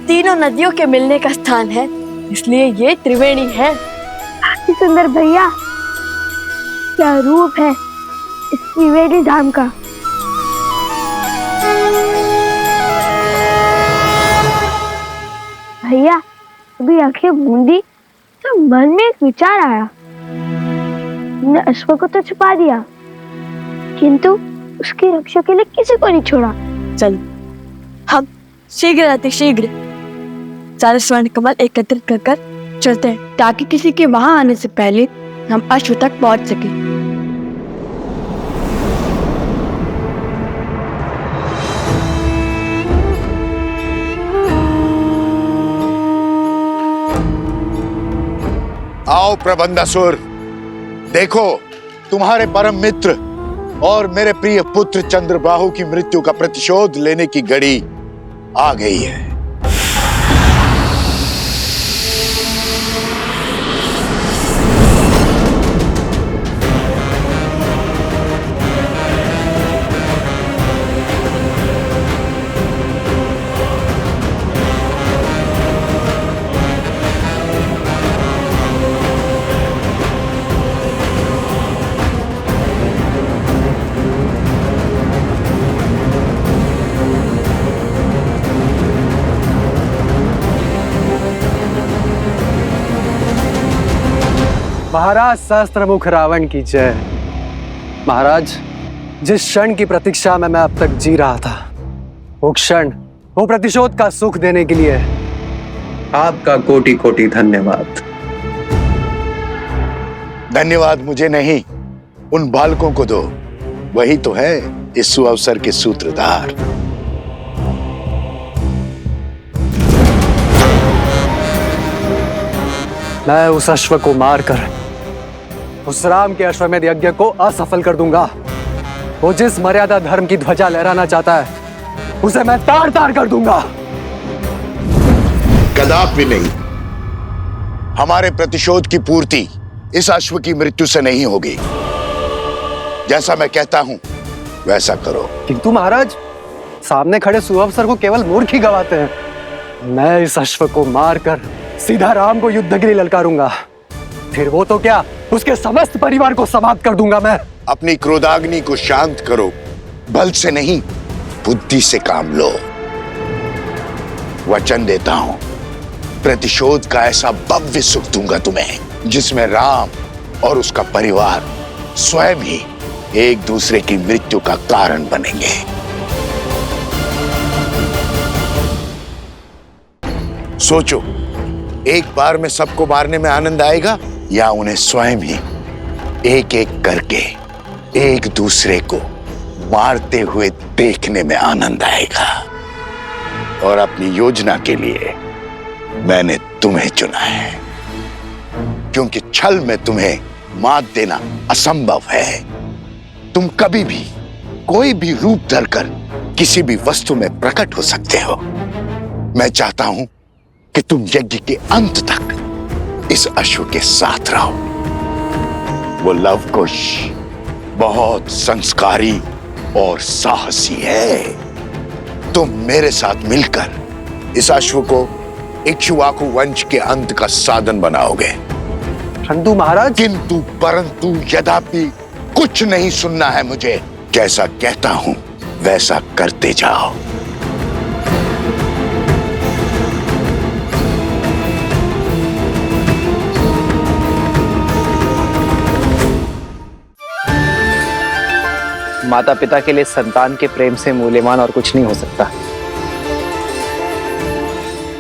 Speaker 5: तीनों नदियों के मिलने का स्थान है, इसलिए ये त्रिवेणी है।
Speaker 3: काफी सुंदर भैया, क्या रूप है इस त्रिवेणी धाम का। भैया अभी आंखें मूंदी तो मन में एक विचार आया। हमने अश्व को तो छुपा दिया, किंतु उसकी रक्षा के लिए किसी को नहीं छोड़ा।
Speaker 5: चल हम शीघ्र अतिशीघ्र सारे स्वर्ण कमल एकत्रित कर कर चलते हैं, ताकि किसी के वहां आने से पहले हम अश्व तक पहुंच सके।
Speaker 8: आओ प्रबंधासुर, देखो तुम्हारे परम मित्र और मेरे प्रिय पुत्र चंद्रबाहु की मृत्यु का प्रतिशोध लेने की घड़ी आ गई है।
Speaker 13: महाराज सहस्त्रमुख रावण की जय। महाराज, जिस क्षण की प्रतीक्षा में मैं अब तक जी रहा था, वो क्षण, वो प्रतिशोध का सुख देने के लिए आपका कोटि कोटि धन्यवाद।
Speaker 8: धन्यवाद मुझे नहीं, उन बालकों को दो, वही तो है इस सुअवसर के सूत्रधार।
Speaker 13: मैं उस अश्व को मारकर उस राम के अश्वमेध यज्ञ को असफल कर दूंगा। वो जिस मर्यादा धर्म की ध्वजा लहराना चाहता है उसे मैं ताड़ ताड़ कर दूंगा।
Speaker 8: कदापि नहीं। हमारे प्रतिशोध की पूर्ति इस अश्व की मृत्यु से नहीं होगी। जैसा मैं कहता हूं वैसा करो।
Speaker 13: किंतु महाराज, सामने खड़े सुअवसर को केवल मूर्ख ही गवाते हैं। मैं इस अश्व को मारकर सीधा राम को युद्ध के लिए ललकारूंगा। फिर वो तो क्या, उसके समस्त परिवार को समाप्त कर दूंगा मैं।
Speaker 8: अपनी क्रोधाग्नि को शांत करो। बल से नहीं, बुद्धि से काम लो। वचन देता हूं, प्रतिशोध का ऐसा भव्य सुख दूंगा तुम्हें जिसमें राम और उसका परिवार स्वयं ही एक दूसरे की मृत्यु का कारण बनेंगे। सोचो, एक बार में सबको मारने में आनंद आएगा या उन्हें स्वयं ही एक एक करके एक दूसरे को मारते हुए देखने में आनंद आएगा। और अपनी योजना के लिए मैंने तुम्हें चुना है, क्योंकि छल में तुम्हें मात देना असंभव है। तुम कभी भी कोई भी रूप धरकर किसी भी वस्तु में प्रकट हो सकते हो। मैं चाहता हूं कि तुम यज्ञ के अंत तक इस अश्व के साथ रहो। वो लवकुश बहुत संस्कारी और साहसी है। तुम मेरे साथ मिलकर इस अश्व को इक्ष्वाकु वंश के अंत का साधन बनाओगे।
Speaker 13: परंतु महाराज,
Speaker 8: किंतु परंतु यद्यपि कुछ नहीं सुनना है मुझे। जैसा कहता हूं वैसा करते जाओ।
Speaker 13: माता पिता के लिए संतान के प्रेम से मूल्यवान और कुछ नहीं हो सकता,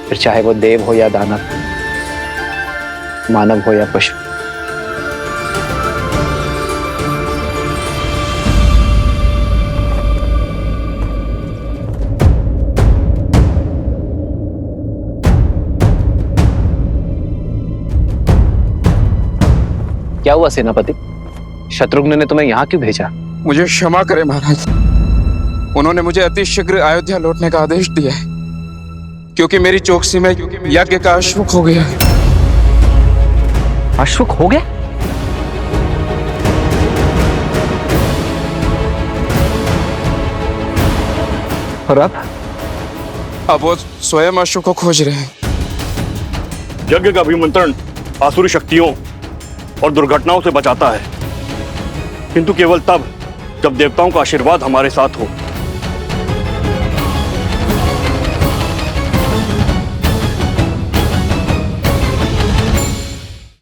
Speaker 13: फिर चाहे वो देव हो या दानव, मानव हो या पशु। क्या हुआ सेनापति? शत्रुघ्न ने तुम्हें यहाँ क्यों भेजा?
Speaker 15: मुझे क्षमा करें महाराज, उन्होंने मुझे अति शीघ्र अयोध्या लौटने का आदेश दिया है, क्योंकि मेरी चौकसी में यज्ञ का अश्व खो गया है।
Speaker 13: अश्व खो गया? और अब
Speaker 15: वो स्वयं अश्व को खोज रहे हैं।
Speaker 14: यज्ञ का अभिमंत्रण आसुरी शक्तियों और दुर्घटनाओं से बचाता है, किंतु केवल तब जब देवताओं का आशीर्वाद हमारे साथ हो।